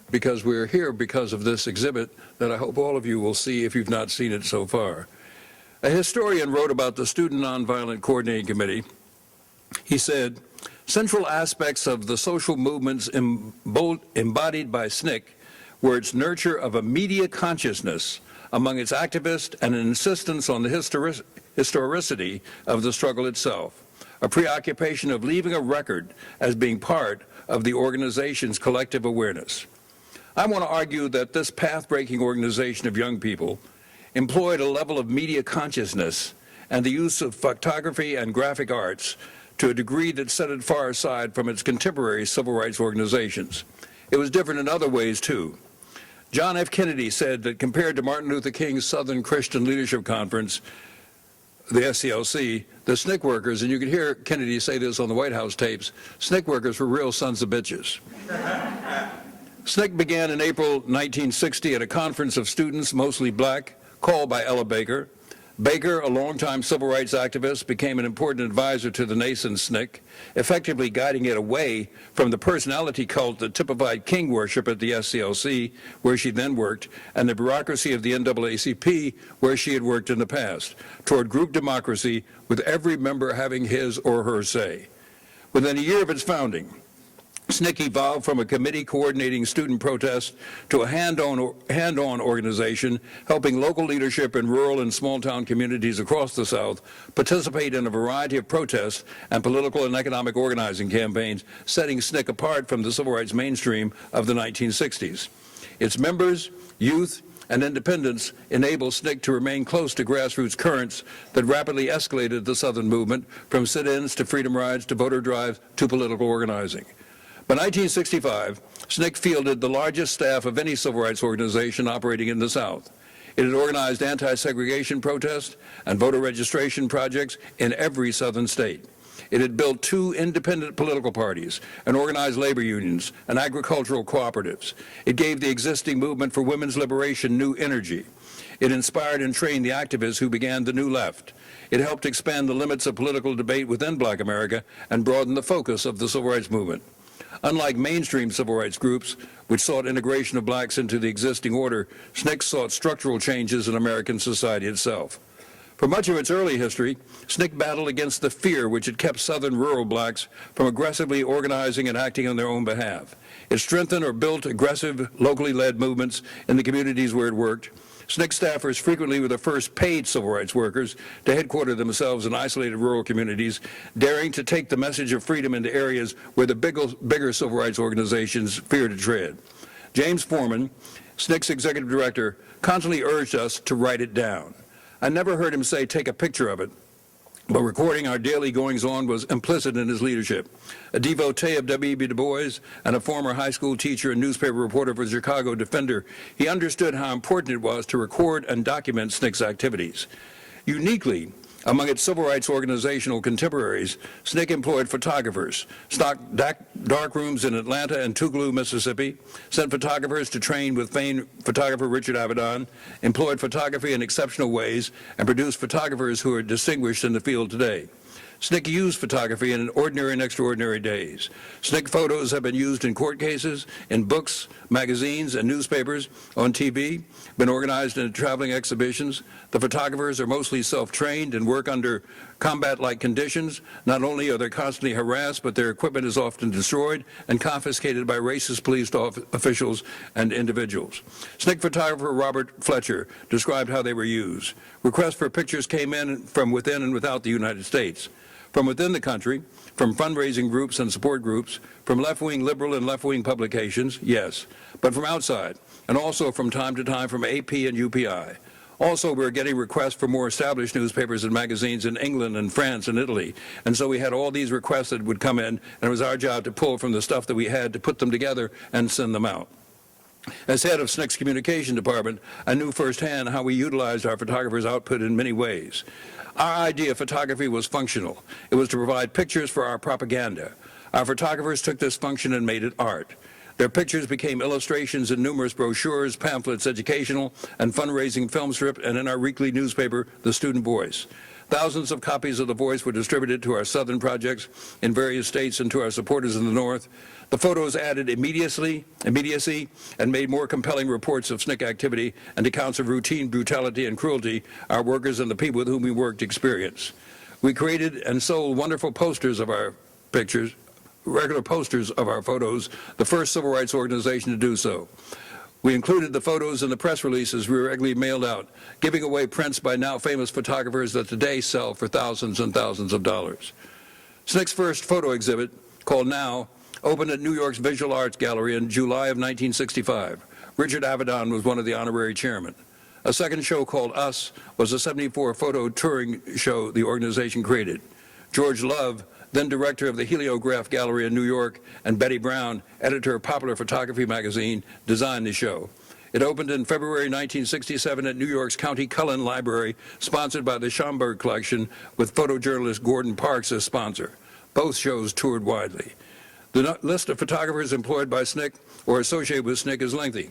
Because we're here because of this exhibit that I hope all of you will see if you've not seen it so far. A historian wrote about the Student Nonviolent Coordinating Committee. He said, central aspects of the social movements embodied by SNCC were its nurture of a media consciousness among its activists and an insistence on the historicity of the struggle itself, a preoccupation of leaving a record as being part of the organization's collective awareness. I want to argue that this path-breaking organization of young people employed a level of media consciousness and the use of photography and graphic arts to a degree that set it far aside from its contemporary civil rights organizations. It was different in other ways, too. John F. Kennedy said that compared to Martin Luther King's Southern Christian Leadership Conference, the SCLC, the SNCC workers, and you can hear Kennedy say this on the White House tapes, SNCC workers were real sons of bitches. SNCC began in April 1960 at a conference of students, mostly black, called by Ella Baker. Baker, a longtime civil rights activist, became an important advisor to the nascent SNCC, effectively guiding it away from the personality cult that typified king worship at the SCLC, where she then worked, and the bureaucracy of the NAACP, where she had worked in the past, toward group democracy, with every member having his or her say. Within a year of its founding, SNCC evolved from a committee coordinating student protests to a hand-on organization helping local leadership in rural and small-town communities across the South participate in a variety of protests and political and economic organizing campaigns, setting SNCC apart from the civil rights mainstream of the 1960s. Its members, youth, and independents enabled SNCC to remain close to grassroots currents that rapidly escalated the Southern movement, from sit-ins to freedom rides to voter drives to political organizing. By 1965, SNCC fielded the largest staff of any civil rights organization operating in the South. It had organized anti-segregation protests and voter registration projects in every Southern state. It had built 2 independent political parties and organized labor unions and agricultural cooperatives. It gave the existing movement for women's liberation new energy. It inspired and trained the activists who began the New Left. It helped expand the limits of political debate within Black America and broaden the focus of the civil rights movement. Unlike mainstream civil rights groups, which sought integration of blacks into the existing order, SNCC sought structural changes in American society itself. For much of its early history, SNCC battled against the fear which had kept Southern rural blacks from aggressively organizing and acting on their own behalf. It strengthened or built aggressive, locally led movements in the communities where it worked. SNCC staffers frequently were the first paid civil rights workers to headquarter themselves in isolated rural communities, daring to take the message of freedom into areas where the bigger civil rights organizations feared to tread. James Foreman, SNCC's executive director, constantly urged us to write it down. I never heard him say, take a picture of it, but recording our daily goings-on was implicit in his leadership. A devotee of W.E.B. Du Bois and a former high school teacher and newspaper reporter for the Chicago Defender, he understood how important it was to record and document SNCC's activities. Uniquely, among its civil rights organizational contemporaries, SNCC employed photographers, stocked dark rooms in Atlanta and Tougaloo, Mississippi, sent photographers to train with famed photographer Richard Avedon, employed photography in exceptional ways, and produced photographers who are distinguished in the field today. SNCC used photography in ordinary and extraordinary days. SNCC photos have been used in court cases, in books, magazines, and newspapers, on TV, been organized in traveling exhibitions. The photographers are mostly self-trained and work under combat-like conditions. Not only are they constantly harassed, but their equipment is often destroyed and confiscated by racist police officials and individuals. SNCC photographer Robert Fletcher described how they were used. Requests for pictures came in from within and without the United States. From within the country, from fundraising groups and support groups, from left-wing liberal and left-wing publications, yes, but from outside, and also from time to time from AP and UPI. Also, we're getting requests for more established newspapers and magazines in England and France and Italy. And so we had all these requests that would come in, and it was our job to pull from the stuff that we had to put them together and send them out. As head of SNCC's communication department, I knew firsthand how we utilized our photographers' output in many ways. Our idea of photography was functional. It was to provide pictures for our propaganda. Our photographers took this function and made it art. Their pictures became illustrations in numerous brochures, pamphlets, educational and fundraising film strip, and in our weekly newspaper, The Student Voice. Thousands of copies of The Voice were distributed to our southern projects in various states and to our supporters in the north. The photos added immediacy and made more compelling reports of SNCC activity and accounts of routine brutality and cruelty our workers and the people with whom we worked experienced. We created and sold wonderful posters of our pictures, regular posters of our photos, the first civil rights organization to do so. We included the photos in the press releases we regularly mailed out, giving away prints by now famous photographers that today sell for thousands and thousands of dollars. SNCC's first photo exhibit, called Now, opened at New York's Visual Arts Gallery in July of 1965. Richard Avedon was one of the honorary chairmen. A second show called Us was a 74 photo touring show the organization created. George Love, then director of the Heliograph Gallery in New York, and Betty Brown, editor of Popular Photography magazine, designed the show. It opened in February 1967 at New York's County Cullen Library, sponsored by the Schomburg Collection, with photojournalist Gordon Parks as sponsor. Both shows toured widely. The list of photographers employed by SNCC or associated with SNCC is lengthy.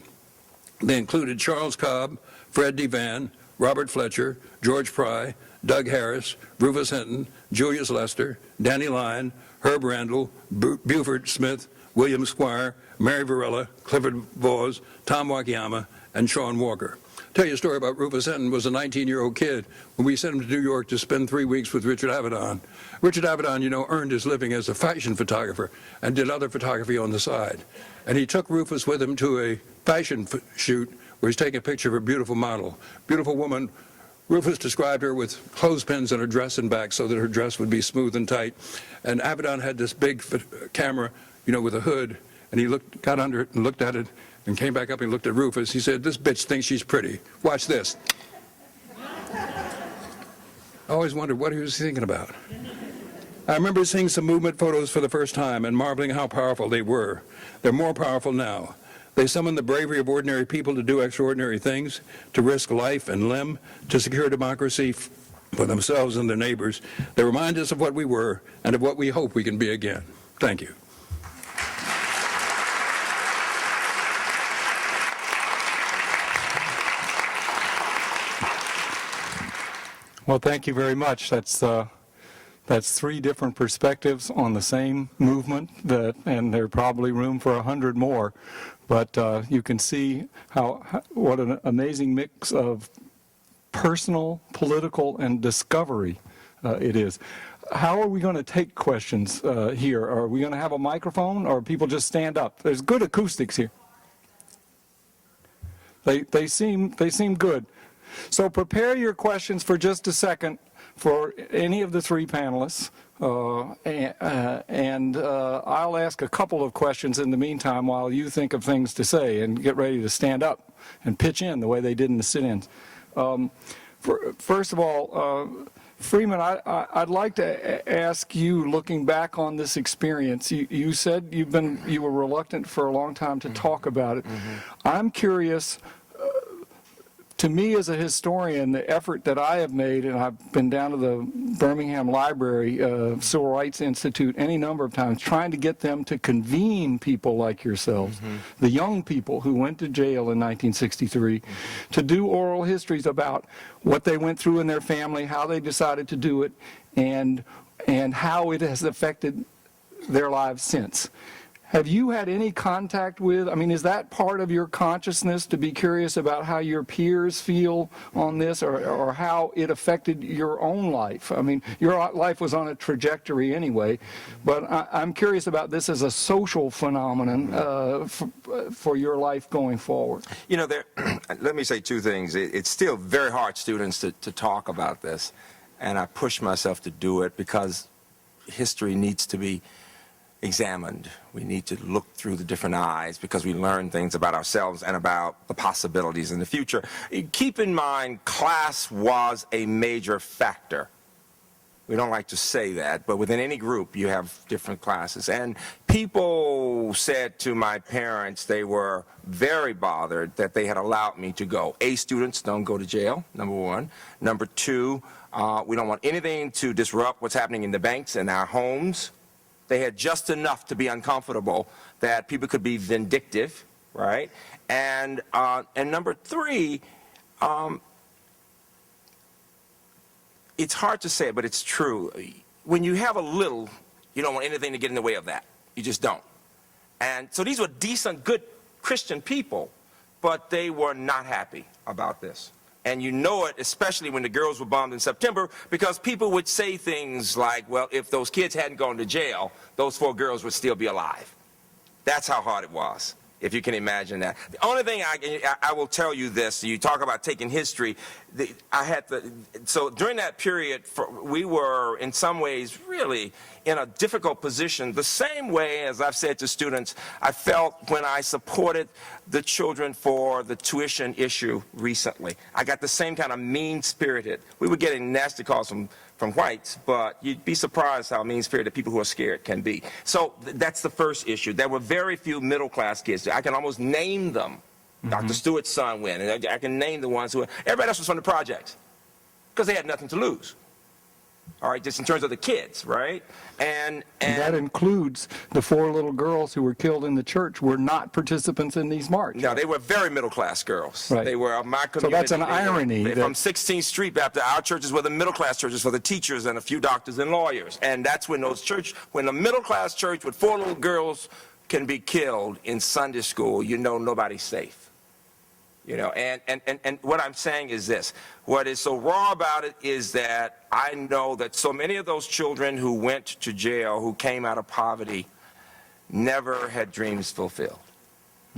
They included Charles Cobb, Fred DeVan, Robert Fletcher, George Pry, Doug Harris, Rufus Hinton, Julius Lester, Danny Lyon, Herb Randall, Buford Smith, William Squire, Mary Varela, Clifford Vause, Tom Wakayama, and Sean Walker. I'll tell you a story about Rufus Hinton. Was a 19-year-old kid when we sent him to New York to spend 3 weeks with Richard Avedon. Richard Avedon, you know, earned his living as a fashion photographer and did other photography on the side. And he took Rufus with him to a fashion shoot where he's taking a picture of a beautiful model, beautiful woman. Rufus described her with clothespins in her dress and back so that her dress would be smooth and tight. And Avedon had this big camera, you know, with a hood, and he got under it and looked at it and came back up and looked at Rufus. He said, "This bitch thinks she's pretty. Watch this." I always wondered what he was thinking about. I remember seeing some movement photos for the first time and marveling how powerful they were. They're more powerful now. They summon the bravery of ordinary people to do extraordinary things, to risk life and limb, to secure democracy for themselves and their neighbors. They remind us of what we were and of what we hope we can be again. Thank you. Well, thank you very much. That's three different perspectives on the same movement, and there's probably room for 100 more. But you can see what an amazing mix of personal, political, and discovery it is. How are we going to take questions here? Are we going to have a microphone, or people just stand up? There's good acoustics here. They seem good. So prepare your questions for just a second for any of the three panelists, and I'll ask a couple of questions in the meantime while you think of things to say and get ready to stand up and pitch in the way they did in the sit-ins. First of all, Freeman, I'd like to ask you, looking back on this experience, you said you were reluctant for a long time to talk about it. I'm curious. To me, as a historian, the effort that I have made, and I've been down to the Birmingham Library, Civil Rights Institute, any number of times, trying to get them to convene people like yourselves, the young people who went to jail in 1963, to do oral histories about what they went through in their family, how they decided to do it, and how it has affected their lives since. Have you had any contact with, is that part of your consciousness to be curious about how your peers feel on this, or how it affected your own life? Your life was on a trajectory anyway, but I'm curious about this as a social phenomenon for your life going forward. You know, let me say two things. It's still very hard, students, to talk about this, and I push myself to do it because history needs to be examined. We need to look through the different eyes because we learn things about ourselves and about the possibilities in the future. Keep in mind, class was a major factor. We don't like to say that, but within any group you have different classes, and people who said to my parents they were very bothered that they had allowed me to go. A, students don't go to jail, number one. Number two, we don't want anything to disrupt what's happening in the banks and our homes. They had just enough to be uncomfortable that people could be vindictive, right? And number three, it's hard to say it, but it's true. When you have a little, you don't want anything to get in the way of that. You just don't. And so these were decent, good Christian people, but they were not happy about this. And you know it, especially when the girls were bombed in September, because people would say things like, well, if those kids hadn't gone to jail, those 4 girls would still be alive. That's how hard it was, if you can imagine that. The only thing I will tell you this, you talk about taking history, so during that period, we were in some ways really in a difficult position, the same way as I've said to students, I felt when I supported the children for the tuition issue recently. I got the same kind of mean-spirited. We were getting nasty calls from whites, but you'd be surprised how mean-spirited people who are scared can be. So that's the first issue. There were very few middle-class kids. I can almost name them. Dr. Stewart's son went, and I can name the ones who, everybody else was from the projects, because they had nothing to lose. All right, just in terms of the kids, right? And that includes the 4 little girls who were killed in the church were not participants in these marches. No, they were very middle-class girls. Right. They were of my community. So that's an irony. From 16th Street Baptist, our churches were the middle-class churches for the teachers and a few doctors and lawyers. And that's when when a middle-class church with 4 little girls can be killed in Sunday school, you know nobody's safe. You know, and what I'm saying is this. What is so raw about it is that I know that so many of those children who went to jail, who came out of poverty, never had dreams fulfilled.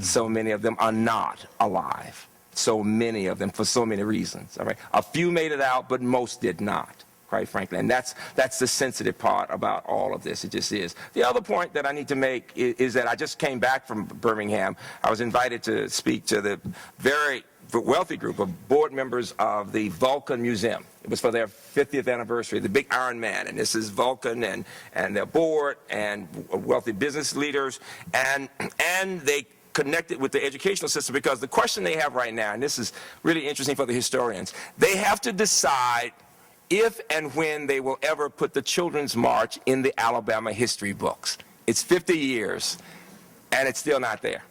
So many of them are not alive. So many of them, for so many reasons. All right? A few made it out, but most did not, quite frankly. And that's the sensitive part about all of this. It just is. The other point that I need to make is that I just came back from Birmingham. I was invited to speak to the very wealthy group of board members of the Vulcan Museum. It was for their 50th anniversary, the big Iron Man. And this is Vulcan and their board and wealthy business leaders. And they connected with the educational system, because the question they have right now, and this is really interesting for the historians, they have to decide if and when they will ever put the Children's March in the Alabama history books. It's 50 years, and it's still not there.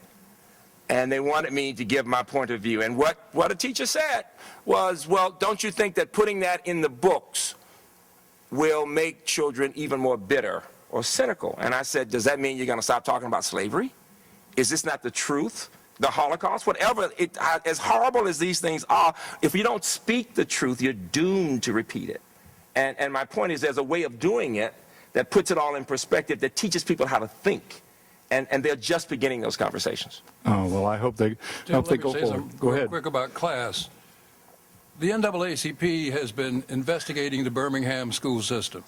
And they wanted me to give my point of view. And what a teacher said was, well, don't you think that putting that in the books will make children even more bitter or cynical? And I said, does that mean you're going to stop talking about slavery? Is this not the truth? The Holocaust, whatever, as horrible as these things are, if you don't speak the truth, you're doomed to repeat it. And my point is, there's a way of doing it that puts it all in perspective, that teaches people how to think. And they're just beginning those conversations. Oh, well, I hope they go forward. Go ahead. Quick about class. The NAACP has been investigating the Birmingham school system.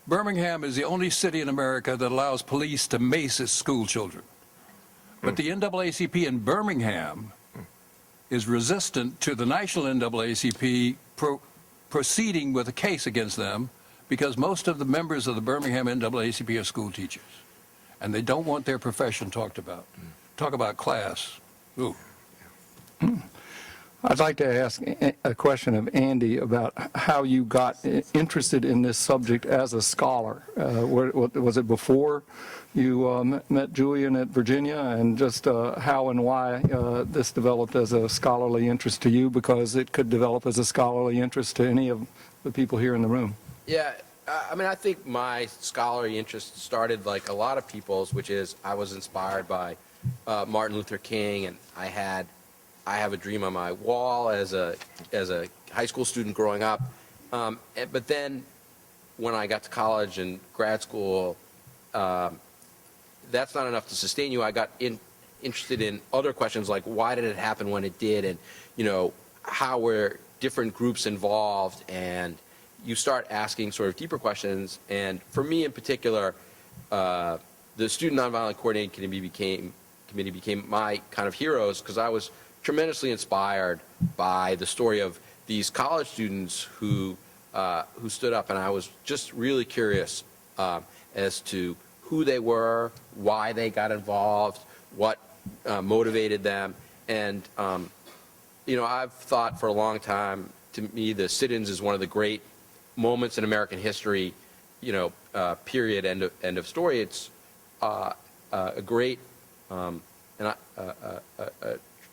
Birmingham is the only city in America that allows police to mace its school children. But the NAACP in Birmingham is resistant to the national NAACP proceeding with a case against them, because most of the members of the Birmingham NAACP are school teachers, and they don't want their profession talked about. Talk about class. Ooh. I'd like to ask a question of Andy about how you got interested in this subject as a scholar. Was it before you met Julian at Virginia, and just how and why this developed as a scholarly interest to you, because it could develop as a scholarly interest to any of the people here in the room? Yeah, I mean, I think my scholarly interest started like a lot of people's, which is I was inspired by Martin Luther King, and I have a dream on my wall as a high school student growing up. But then when I got to college and grad school, that's not enough to sustain you. I got interested in other questions like why did it happen when it did, and how were different groups involved, and you start asking sort of deeper questions. And for me in particular, the Student Nonviolent Coordinating Committee became my kind of heroes, because I was tremendously inspired by the story of these college students who stood up, and I was just really curious as to who they were, why they got involved, what motivated them. And, I've thought for a long time, to me, the sit-ins is one of the great moments in American history, period, end of story. It's a great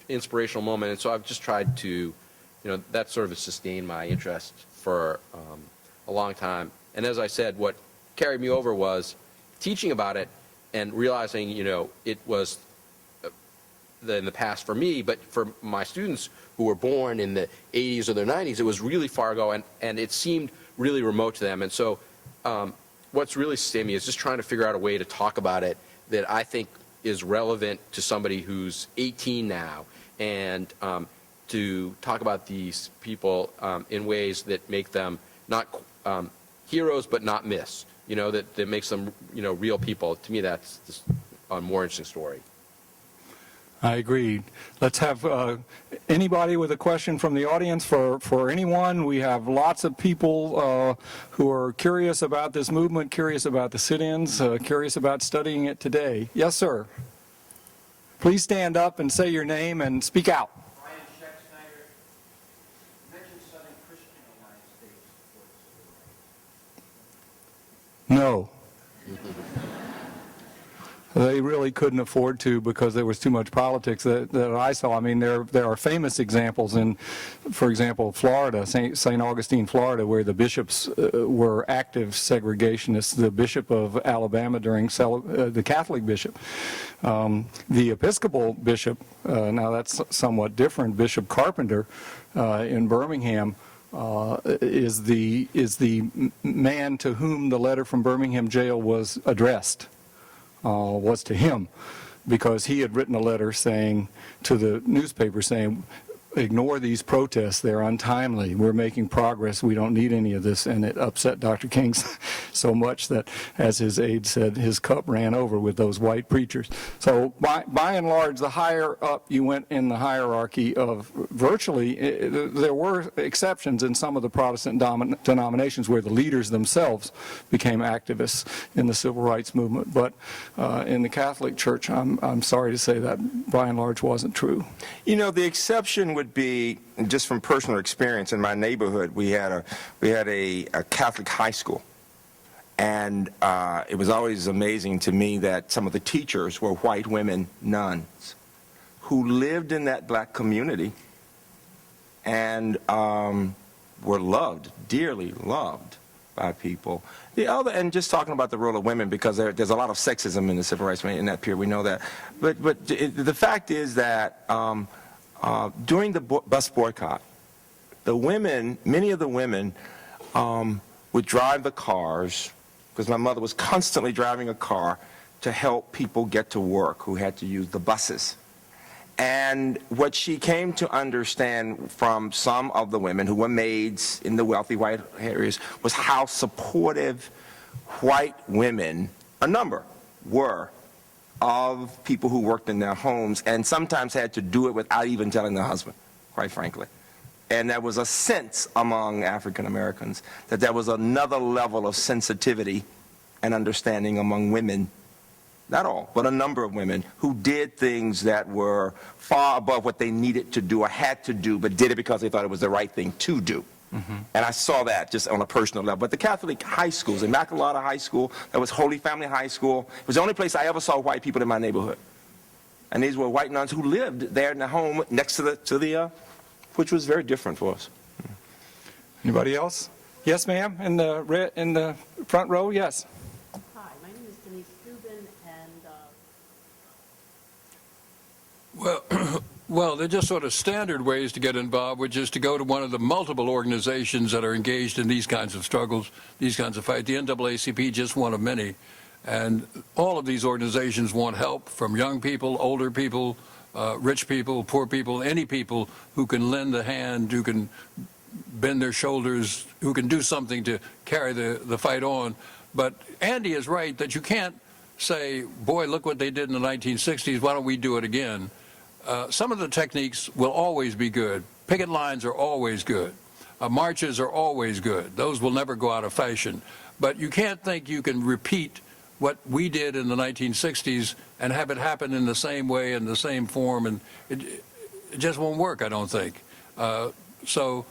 inspirational moment. And so I've just tried to, that sort of sustained my interest for a long time. And as I said, what carried me over was teaching about it and realizing, it was in the past for me, but for my students who were born in the 80s or the 90s, it was really far ago, and it seemed really remote to them. And so what's really sustained me is just trying to figure out a way to talk about it that I think is relevant to somebody who's 18 now, and to talk about these people in ways that make them not heroes but not myths, that makes them, real people. To me, that's just a more interesting story. I agree. Let's have anybody with a question from the audience for anyone. We have lots of people who are curious about this movement, curious about the sit-ins, curious about studying it today. Yes, sir. Please stand up and say your name and speak out. Brian Scheck-Snyder. You mentioned Southern Christian Alliance States supports civil rights. No. They really couldn't afford to because there was too much politics that I saw. I mean, there are famous examples in, for example, Florida, St. Augustine, Florida, where the bishops were active segregationists. The Bishop of Alabama during the Catholic bishop. The Episcopal bishop, now that's somewhat different, Bishop Carpenter in Birmingham, is the man to whom the letter from Birmingham jail was addressed. Was to him, because he had written a letter saying to the newspaper saying, ignore these protests, they're untimely, we're making progress, we don't need any of this. And it upset Dr. King so much that, as his aide said, his cup ran over with those white preachers. So by and large, the higher up you went in the hierarchy of virtually, there were exceptions in some of the Protestant denominations where the leaders themselves became activists in the civil rights movement. But in the Catholic Church, I'm sorry to say that by and large wasn't true. The exception would be, just from personal experience, in my neighborhood we had a Catholic high school, and it was always amazing to me that some of the teachers were white women nuns who lived in that black community and were loved, dearly loved by people. The other, and just talking about the role of women, because there's a lot of sexism in the civil rights movement in that period, we know that, but the fact is that during the bus boycott, the women, many of the women would drive the cars, because my mother was constantly driving a car to help people get to work who had to use the buses. And what she came to understand from some of the women who were maids in the wealthy white areas was how supportive white women, a number, were of people who worked in their homes, and sometimes had to do it without even telling their husband, quite frankly. And there was a sense among African Americans that there was another level of sensitivity and understanding among women, not all, but a number of women, who did things that were far above what they needed to do or had to do, but did it because they thought it was the right thing to do. Mm-hmm. And I saw that just on a personal level. But the Catholic high schools, Immaculata High School, that was Holy Family High School, it was the only place I ever saw white people in my neighborhood. And these were white nuns who lived there in the home next to the which was very different for us. Anybody else? Yes, ma'am, in the front row, yes. Hi, my name is Denise Dubin, and Well, they're just sort of standard ways to get involved, which is to go to one of the multiple organizations that are engaged in these kinds of struggles, these kinds of fights. The NAACP just one of many. And all of these organizations want help from young people, older people, rich people, poor people, any people who can lend a hand, who can bend their shoulders, who can do something to carry the fight on. But Andy is right that you can't say, boy, look what they did in the 1960s, why don't we do it again? Some of the techniques will always be good. Picket lines are always good. Marches are always good. Those will never go out of fashion. But you can't think you can repeat what we did in the 1960s and have it happen in the same way, in the same form, and it just won't work, I don't think. So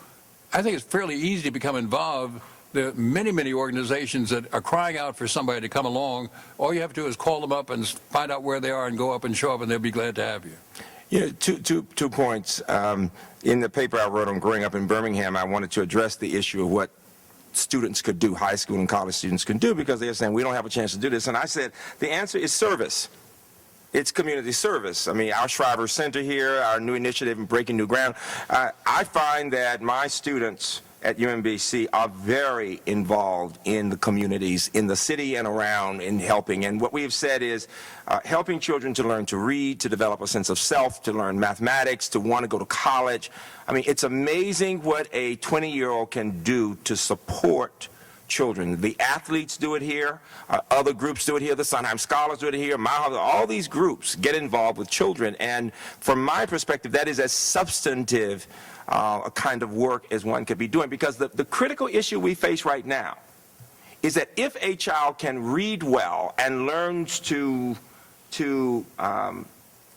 I think it's fairly easy to become involved. There are many, many organizations that are crying out for somebody to come along. All you have to do is call them up and find out where they are and go up and show up, and they'll be glad to have you. Yeah, two points. In the paper I wrote on growing up in Birmingham, I wanted to address the issue of what students could do, high school and college students could do, because they're saying we don't have a chance to do this. And I said, the answer is service. It's community service. I mean, our Shriver Center here, our new initiative in Breaking New Ground, I find that my students at UMBC are very involved in the communities, in the city and around, in helping. And what we have said is helping children to learn to read, to develop a sense of self, to learn mathematics, to want to go to college. I mean, it's amazing what a 20-year-old can do to support children. The athletes do it here. Other groups do it here. The Sondheim Scholars do it here. All these groups get involved with children. And from my perspective, that is as substantive a kind of work as one could be doing, because the critical issue we face right now is that if a child can read well and learns to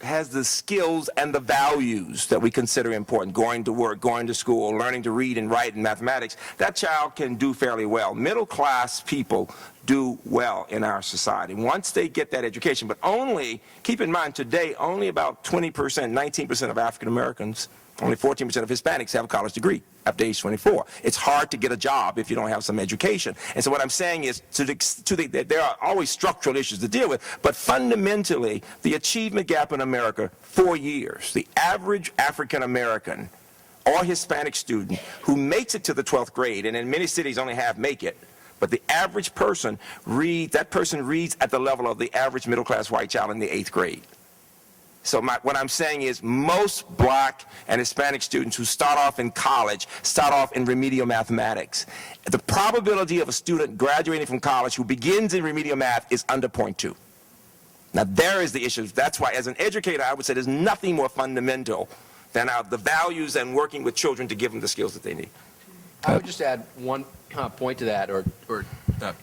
has the skills and the values that we consider important, going to work, going to school, learning to read and write and mathematics, that child can do fairly well. Middle-class people do well in our society once they get that education. But only, keep in mind, today, only about 20%, 19% of African Americans, only 14% of Hispanics have a college degree after age 24. It's hard to get a job if you don't have some education. And so what I'm saying is, there are always structural issues to deal with, but fundamentally, the achievement gap in America, 4 years. The average African American or Hispanic student who makes it to the 12th grade, and in many cities only half make it, but the average person reads at the level of the average middle-class white child in the 8th grade. So what I'm saying is most black and Hispanic students who start off in college start off in remedial mathematics. The probability of a student graduating from college who begins in remedial math is under 0.2. Now there is the issue. That's why as an educator I would say there's nothing more fundamental than the values and working with children to give them the skills that they need. I would just add one point to that, or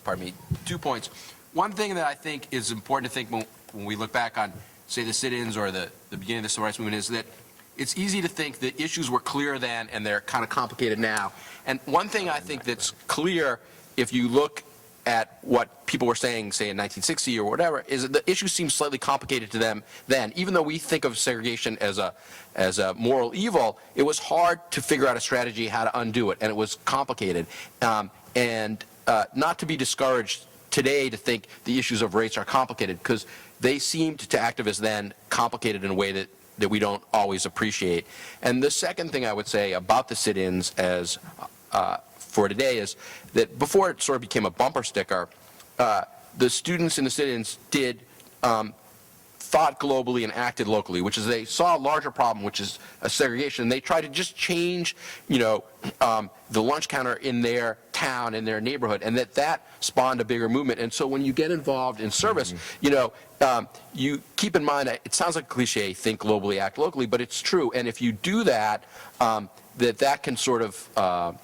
pardon me, 2 points. One thing that I think is important to think when we look back on, say, the sit-ins or the beginning of the civil rights movement, is that it's easy to think that issues were clear then and they're kind of complicated now. And one thing I think that's clear, if you look at what people were saying, say, in 1960 or whatever, is that the issue seems slightly complicated to them then. Even though we think of segregation as a moral evil, it was hard to figure out a strategy how to undo it, and it was complicated. And not to be discouraged today to think the issues of race are complicated, because they seemed to activists then complicated in a way that we don't always appreciate. And the second thing I would say about the sit-ins as for today is that before it sort of became a bumper sticker, the students in the sit-ins did thought globally and acted locally, which is they saw a larger problem, which is a segregation. And they tried to just change, the lunch counter in their town, in their neighborhood, and that spawned a bigger movement. And so when you get involved in service, you keep in mind, it sounds like a cliche, think globally, act locally, but it's true. And if you do that, that can sort of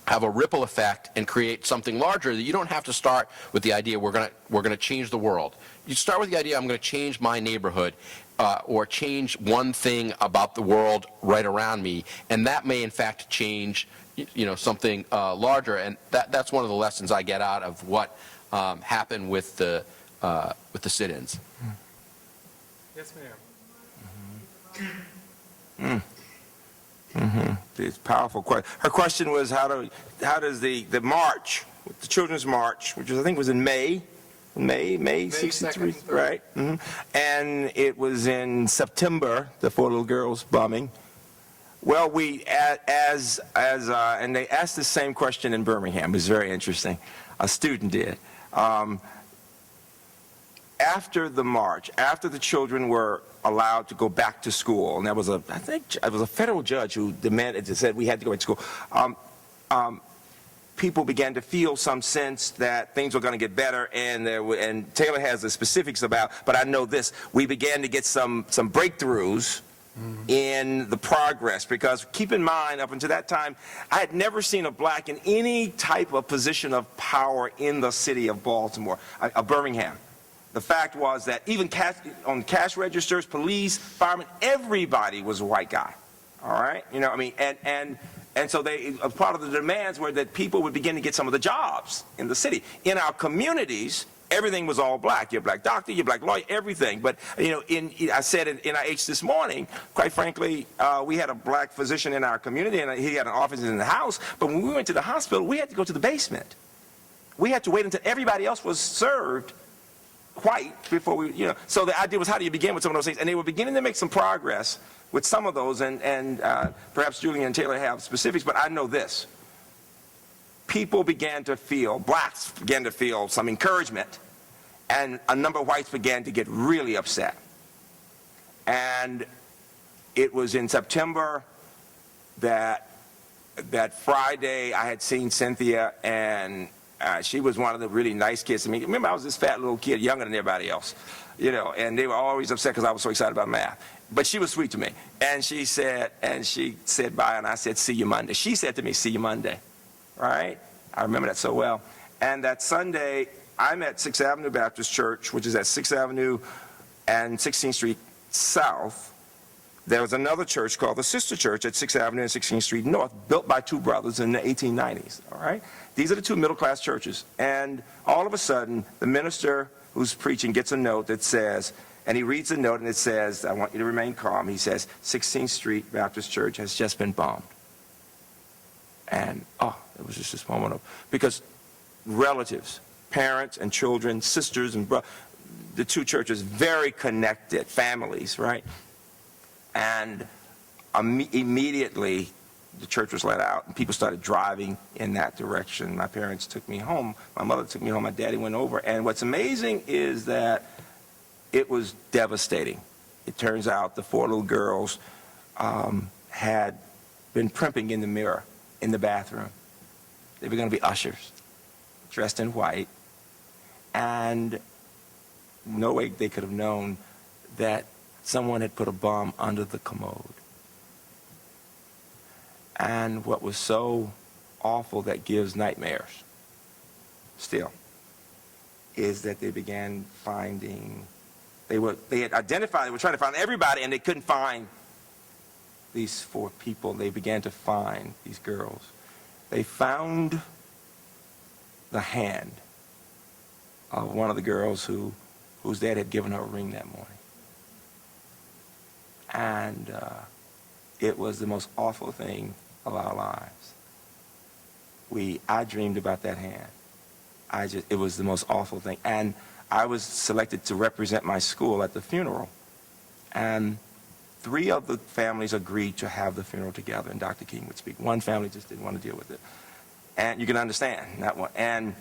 have a ripple effect and create something larger, that you don't have to start with the idea we're going to change the world. You start with the idea I'm going to change my neighborhood or change one thing about the world right around me, and that may in fact change something larger. And that's one of the lessons I get out of what happened with the sit-ins. Yes, ma'am. It's powerful. Her question was how does the march, the Children's March, which I think was in May 63, right? And it was in September, the 4 little girls bombing. Well, and they asked the same question in Birmingham. It was very interesting. A student did. After the march, after the children were allowed to go back to school, and I think it was a federal judge who said we had to go back to school. People began to feel some sense that things were going to get better, and Taylor has the specifics about, but I know this, we began to get some breakthroughs in the progress, because keep in mind, up until that time, I had never seen a black in any type of position of power in the city of Baltimore, Birmingham. The fact was that even on cash registers, police, firemen, everybody was a white guy. All right, you know, I mean, and so part of the demands were that people would begin to get some of the jobs in the city. In our communities, everything was all black. You're a black doctor, you're a black lawyer, everything. But, you know, I said in NIH this morning, quite frankly, we had a black physician in our community, and he had an office in the house. But when we went to the hospital, we had to go to the basement. We had to wait until everybody else was served white before we, you know. So the idea was, how do you begin with some of those things? And they were beginning to make some progress with some of those, and perhaps Julian and Taylor have specifics, but I know this. People began to feel, blacks began to feel some encouragement, and a number of whites began to get really upset. And it was in September that Friday I had seen Cynthia, and she was one of the really nice kids to me. Remember, I was this fat little kid, younger than everybody else, you know, and they were always upset because I was so excited about math. But she was sweet to me. And she said bye, and I said, see you Monday. She said to me, see you Monday, right? I remember that so well. And that Sunday, I'm at 6th Avenue Baptist Church, which is at 6th Avenue and 16th Street South. There was another church called the Sister Church at 6th Avenue and 16th Street North, built by two brothers in the 1890s, all right? These are the two middle-class churches. And all of a sudden, the minister who's preaching gets a note that says, and he reads the note, and it says, I want you to remain calm. He says, 16th Street Baptist Church has just been bombed. And, it was just this moment of, because relatives, parents and children, sisters and brothers, the two churches, very connected families, right? And immediately, the church was let out, and people started driving in that direction. My parents took me home. My mother took me home. My daddy went over. And what's amazing is that it was devastating. It turns out the four little girls had been primping in the mirror in the bathroom. They were going to be ushers, dressed in white. And no way they could have known that someone had put a bomb under the commode. And what was so awful that gives nightmares still is that they began finding, they had identified, they were trying to find everybody, and they couldn't find these four people. They began to find these girls. They found the hand of one of the girls whose dad had given her a ring that morning. And it was the most awful thing of our lives. I dreamed about that hand. It was the most awful thing. And I was selected to represent my school at the funeral. And 3 of the families agreed to have the funeral together, and Dr. King would speak. One family just didn't want to deal with it. And you can understand that one. And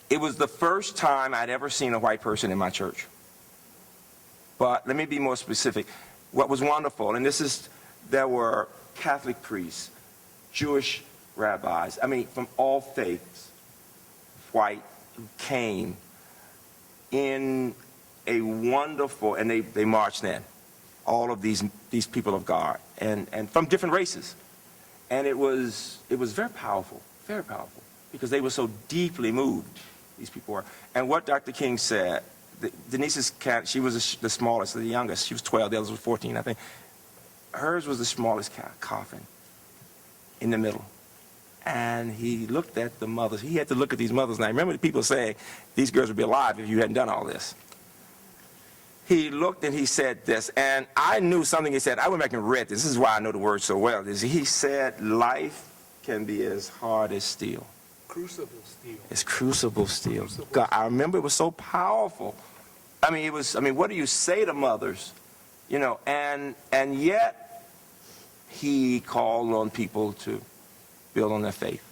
it was the first time I'd ever seen a white person in my church. But let me be more specific. What was wonderful, and there were Catholic priests, Jewish rabbis, I mean, from all faiths, white, who came in a wonderful, and they marched in, all of these people of God, and from different races. And it was very powerful, because they were so deeply moved, these people were. And what Dr. King said, Denise's cat, she was the smallest, the youngest. She was 12, the others were 14, I think. Hers was the smallest coffin in the middle. And he looked at the mothers. He had to look at these mothers. And I remember the people saying, these girls would be alive if you hadn't done all this. He looked and he said this, and I knew something he said. I went back and read this. This is why I know the word so well. He said, life can be as hard as steel. Crucible steel. It's crucible steel. God, I remember it was so powerful. I mean, what do you say to mothers? You know, and yet he called on people to build on their faith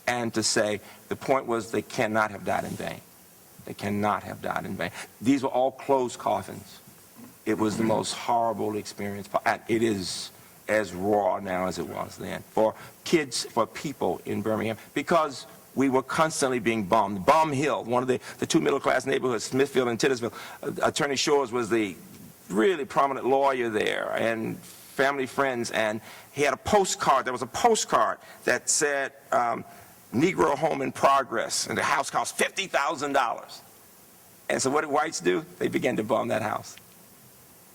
and to say, the point was they cannot have died in vain. They cannot have died in vain. These were all closed coffins. It was the most horrible experience. And it is as raw now as it was then for kids, for people in Birmingham, because we were constantly being bombed. Bomb Hill, one of the 2 middle-class neighborhoods, Smithfield and Titusville. Attorney Shores was the really prominent lawyer there and family friends, and he had a postcard. There was a postcard that said, Negro home in progress, and the house cost $50,000. And so what did whites do? They began to bomb that house.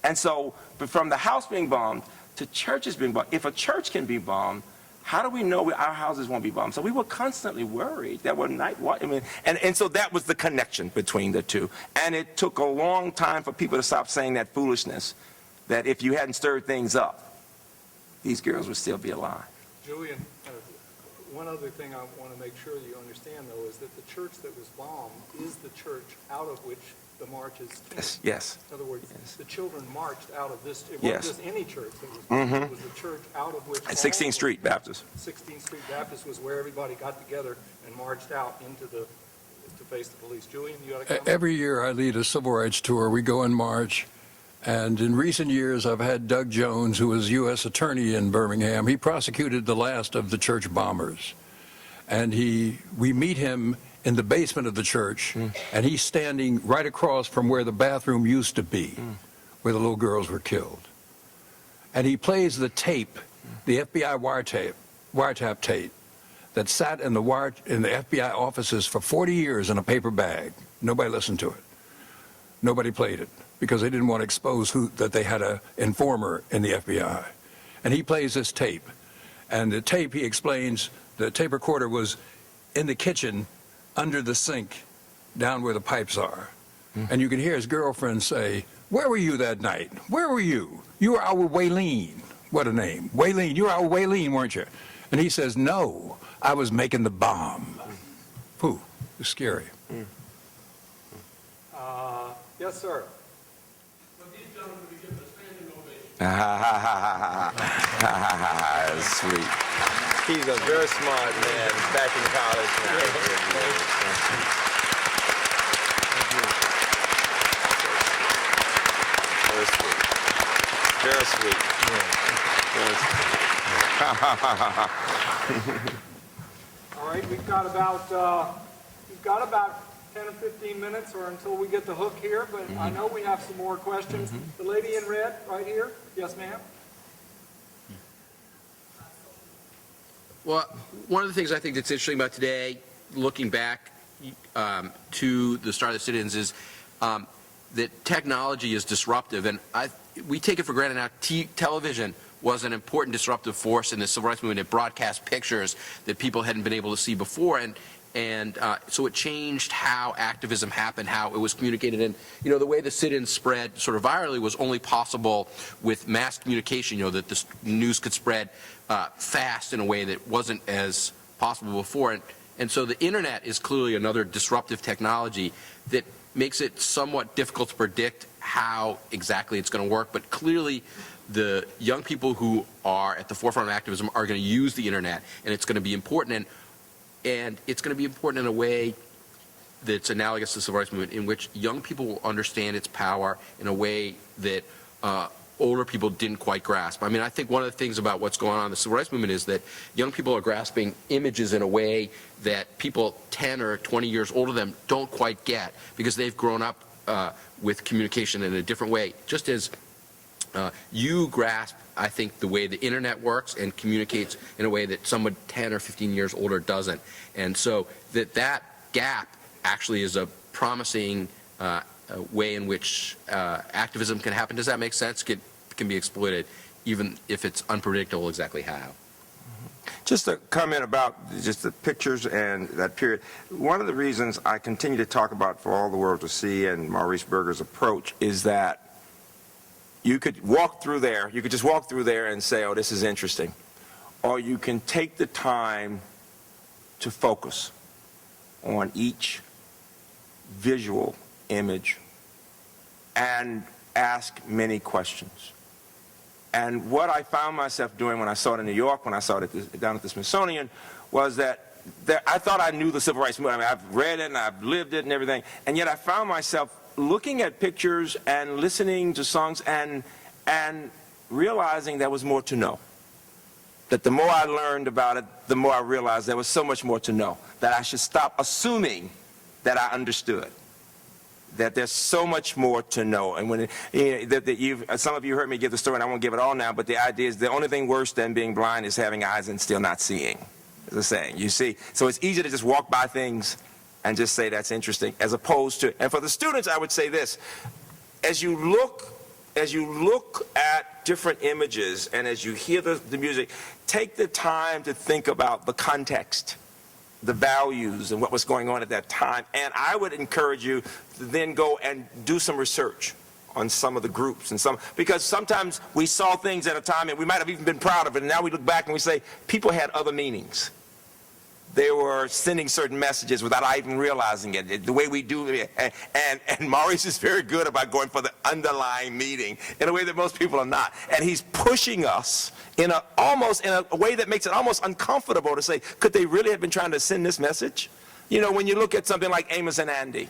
And so, but from the house being bombed to churches being bombed, if a church can be bombed, how do we know our houses won't be bombed? So we were constantly worried. There were and so that was the connection between the two. And it took a long time for people to stop saying that foolishness, that if you hadn't stirred things up, these girls would still be alive. Julian, one other thing I want to make sure that you understand, though, is that the church that was bombed is the church out of which the marches came. Yes. In other words, the children marched out of this. It Yes. wasn't just any church that was bombed. It was the church out of which. At 16th Street Baptist. 16th Street Baptist was where everybody got together and marched out to face the police. Julian, you got a comment? Every year I lead a civil rights tour. We go in March. And in recent years, I've had Doug Jones, who was U.S. Attorney in Birmingham. He prosecuted the last of the church bombers. And we meet him in the basement of the church, and he's standing right across from where the bathroom used to be, where the little girls were killed. And he plays the tape, the FBI wiretap tape, that sat in the FBI offices for 40 years in a paper bag. Nobody listened to it. Nobody played it, because they didn't want to expose that they had an informer in the FBI. And he plays this tape. And the tape, he explains, the tape recorder was in the kitchen under the sink, down where the pipes are. And you can hear his girlfriend say, "Where were you that night? Where were you? You were out with Waylene." What a name. Waylene, you were out with Waylene, weren't you? And he says, "No, I was making the bomb." Phew, it's scary. Yes, sir. Sweet. He's a very smart man back in college. Very sweet. Very sweet. Very sweet. All right, we've got about 10 or 15 minutes or until we get the hook here, but I know we have some more questions. The lady in red right here. Yes, ma'am. Well, one of the things I think that's interesting about today, looking back to the start of the sit-ins, is that technology is disruptive, and we take it for granted now. Television was an important disruptive force in the civil rights movement. It broadcast pictures that people hadn't been able to see before, and so it changed how activism happened, how it was communicated. And, the way the sit-ins spread sort of virally was only possible with mass communication, that the news could spread fast in a way that wasn't as possible before. And so the internet is clearly another disruptive technology that makes it somewhat difficult to predict how exactly it's going to work. But clearly, the young people who are at the forefront of activism are going to use the internet, and it's going to be important. And it's going to be important in a way that's analogous to the civil rights movement, in which young people will understand its power in a way that older people didn't quite grasp. I mean, I think one of the things about what's going on in the civil rights movement is that young people are grasping images in a way that people 10 or 20 years older than them don't quite get, because they've grown up with communication in a different way. Just as you grasp, I think, the way the internet works and communicates in a way that someone 10 or 15 years older doesn't. And so that gap actually is a promising way in which activism can happen. Does that make sense? Can be exploited, even if it's unpredictable exactly how. Just a comment about just the pictures and that period. One of the reasons I continue to talk about For All the World to See and Maurice Berger's approach is that you could walk through there, you could just walk through there and say, oh, this is interesting. Or you can take the time to focus on each visual image and ask many questions. And what I found myself doing when I saw it in New York, when I saw it down at the Smithsonian, was that I thought I knew the civil rights movement. I mean, I've read it and I've lived it and everything, and yet I found myself looking at pictures and listening to songs and realizing there was more to know. That the more I learned about it, the more I realized there was so much more to know, that I should stop assuming that I understood. that there's so much more to know. And when some of you heard me give the story, and I won't give it all now, but the idea is the only thing worse than being blind is having eyes and still not seeing. It's the saying, you see. So it's easy to just walk by things and just say that's interesting, as opposed to, and for the students, I would say this, as you look at different images and as you hear the music, take the time to think about the context, the values, and what was going on at that time. And I would encourage you to then go and do some research on some of the groups because sometimes we saw things at a time and we might have even been proud of it, and now we look back and we say people had other meanings. They were sending certain messages without even realizing it, the way we do it. And Maurice is very good about going for the underlying meaning in a way that most people are not. And he's pushing us in a way that makes it almost uncomfortable to say, could they really have been trying to send this message? You know, when you look at something like Amos and Andy,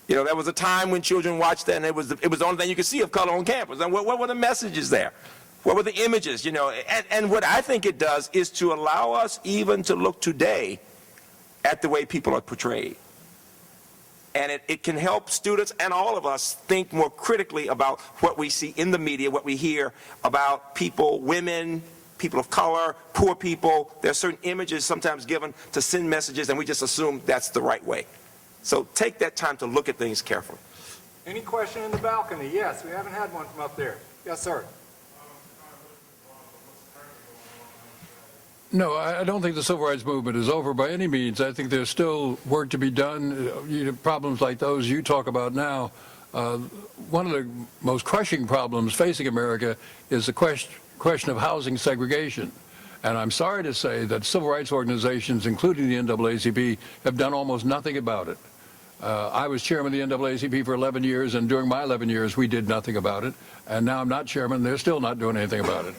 you know, there was a time when children watched that, and it was the only thing you could see of color on campus. And what were the messages there? What were the images, you know? And what I think it does is to allow us even to look today at the way people are portrayed. And it can help students and all of us think more critically about what we see in the media, what we hear about people, women, people of color, poor people. There are certain images sometimes given to send messages, and we just assume that's the right way. So take that time to look at things carefully. Any question in the balcony? Yes, we haven't had one from up there. Yes, sir. No, I don't think the civil rights movement is over by any means. I think there's still work to be done. Problems like those you talk about now. One of the most crushing problems facing America is the question of housing segregation. And I'm sorry to say that civil rights organizations, including the NAACP, have done almost nothing about it. I was chairman of the NAACP for 11 years, and during my 11 years, we did nothing about it. And now I'm not chairman, they're still not doing anything about it.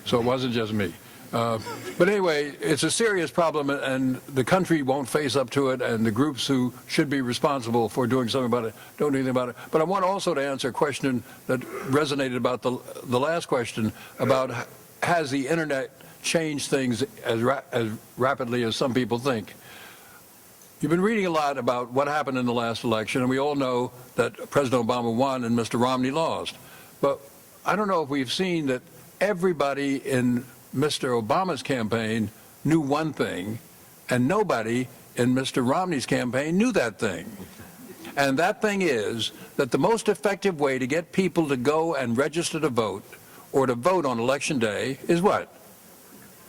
So it wasn't just me. But anyway, it's a serious problem, and the country won't face up to it, and the groups who should be responsible for doing something about it don't do anything about it. But I want also to answer a question that resonated about the last question about has the internet changed things as rapidly as some people think. You've been reading a lot about what happened in the last election, and we all know that President Obama won and Mr. Romney lost. But I don't know if we've seen that everybody in Mr. Obama's campaign knew one thing, and nobody in Mr. Romney's campaign knew that thing. And that thing is that the most effective way to get people to go and register to vote or to vote on Election Day is what?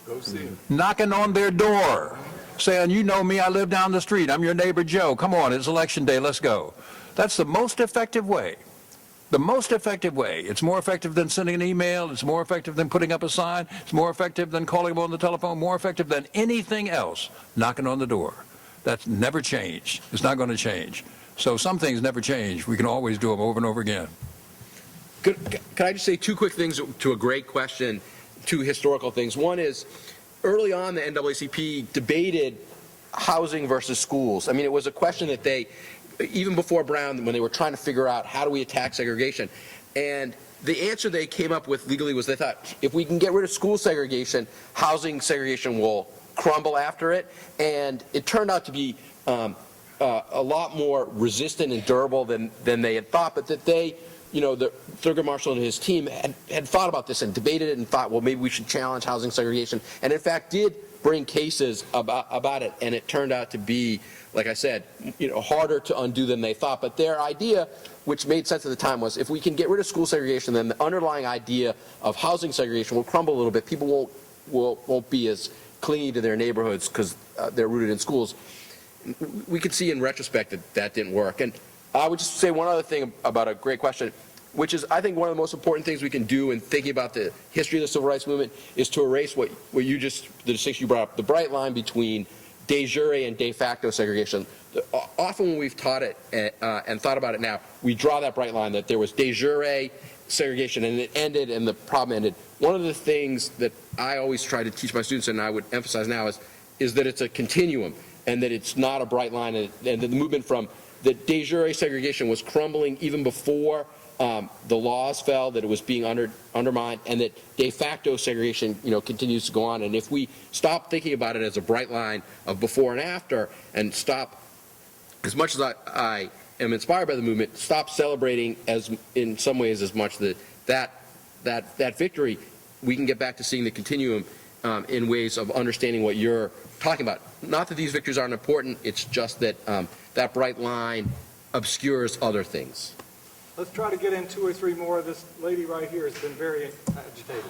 Go see him. Knocking on their door, saying, you know me, I live down the street, I'm your neighbor Joe, come on, it's Election Day, let's go. That's the most effective way. The most effective way. It's more effective than sending an email. It's more effective than putting up a sign. It's more effective than calling them on the telephone. More effective than anything else. Knocking on the door. That's never changed. It's not going to change. So some things never change. We can always do them over and over again. Can I just say two quick things to a great question, two historical things. One is, early on, the NAACP debated housing versus schools. I mean, it was a question that they, even before Brown, when they were trying to figure out how do we attack segregation, and the answer they came up with legally was they thought if we can get rid of school segregation, housing segregation will crumble after it, and it turned out to be a lot more resistant and durable than they had thought, but that they, you know, Thurgood Marshall and his team had thought about this and debated it and thought, well, maybe we should challenge housing segregation, and in fact did bring cases about it, and it turned out to be, like I said, you know, harder to undo than they thought. But their idea, which made sense at the time, was if we can get rid of school segregation, then the underlying idea of housing segregation will crumble a little bit. People won't be as clingy to their neighborhoods because they're rooted in schools. We could see in retrospect that that didn't work. And I would just say one other thing about a great question, which is I think one of the most important things we can do in thinking about the history of the civil rights movement is to erase what you just, the distinction you brought up, the bright line between de jure and de facto segregation. Often when we've taught it and thought about it now, we draw that bright line that there was de jure segregation and it ended and the problem ended. One of the things that I always try to teach my students, and I would emphasize now, is that it's a continuum and that it's not a bright line, and that the movement from the de jure segregation was crumbling even before the laws fell, that it was being undermined, and that de facto segregation, you know, continues to go on. And if we stop thinking about it as a bright line of before and after, and stop as much as I am inspired by the movement, stop celebrating as in some ways as much that victory. We can get back to seeing the continuum in ways of understanding what you're talking about. Not that these victories aren't important, it's just that that bright line obscures other things. Let's try to get in 2 or 3 more. This lady right here has been very agitated.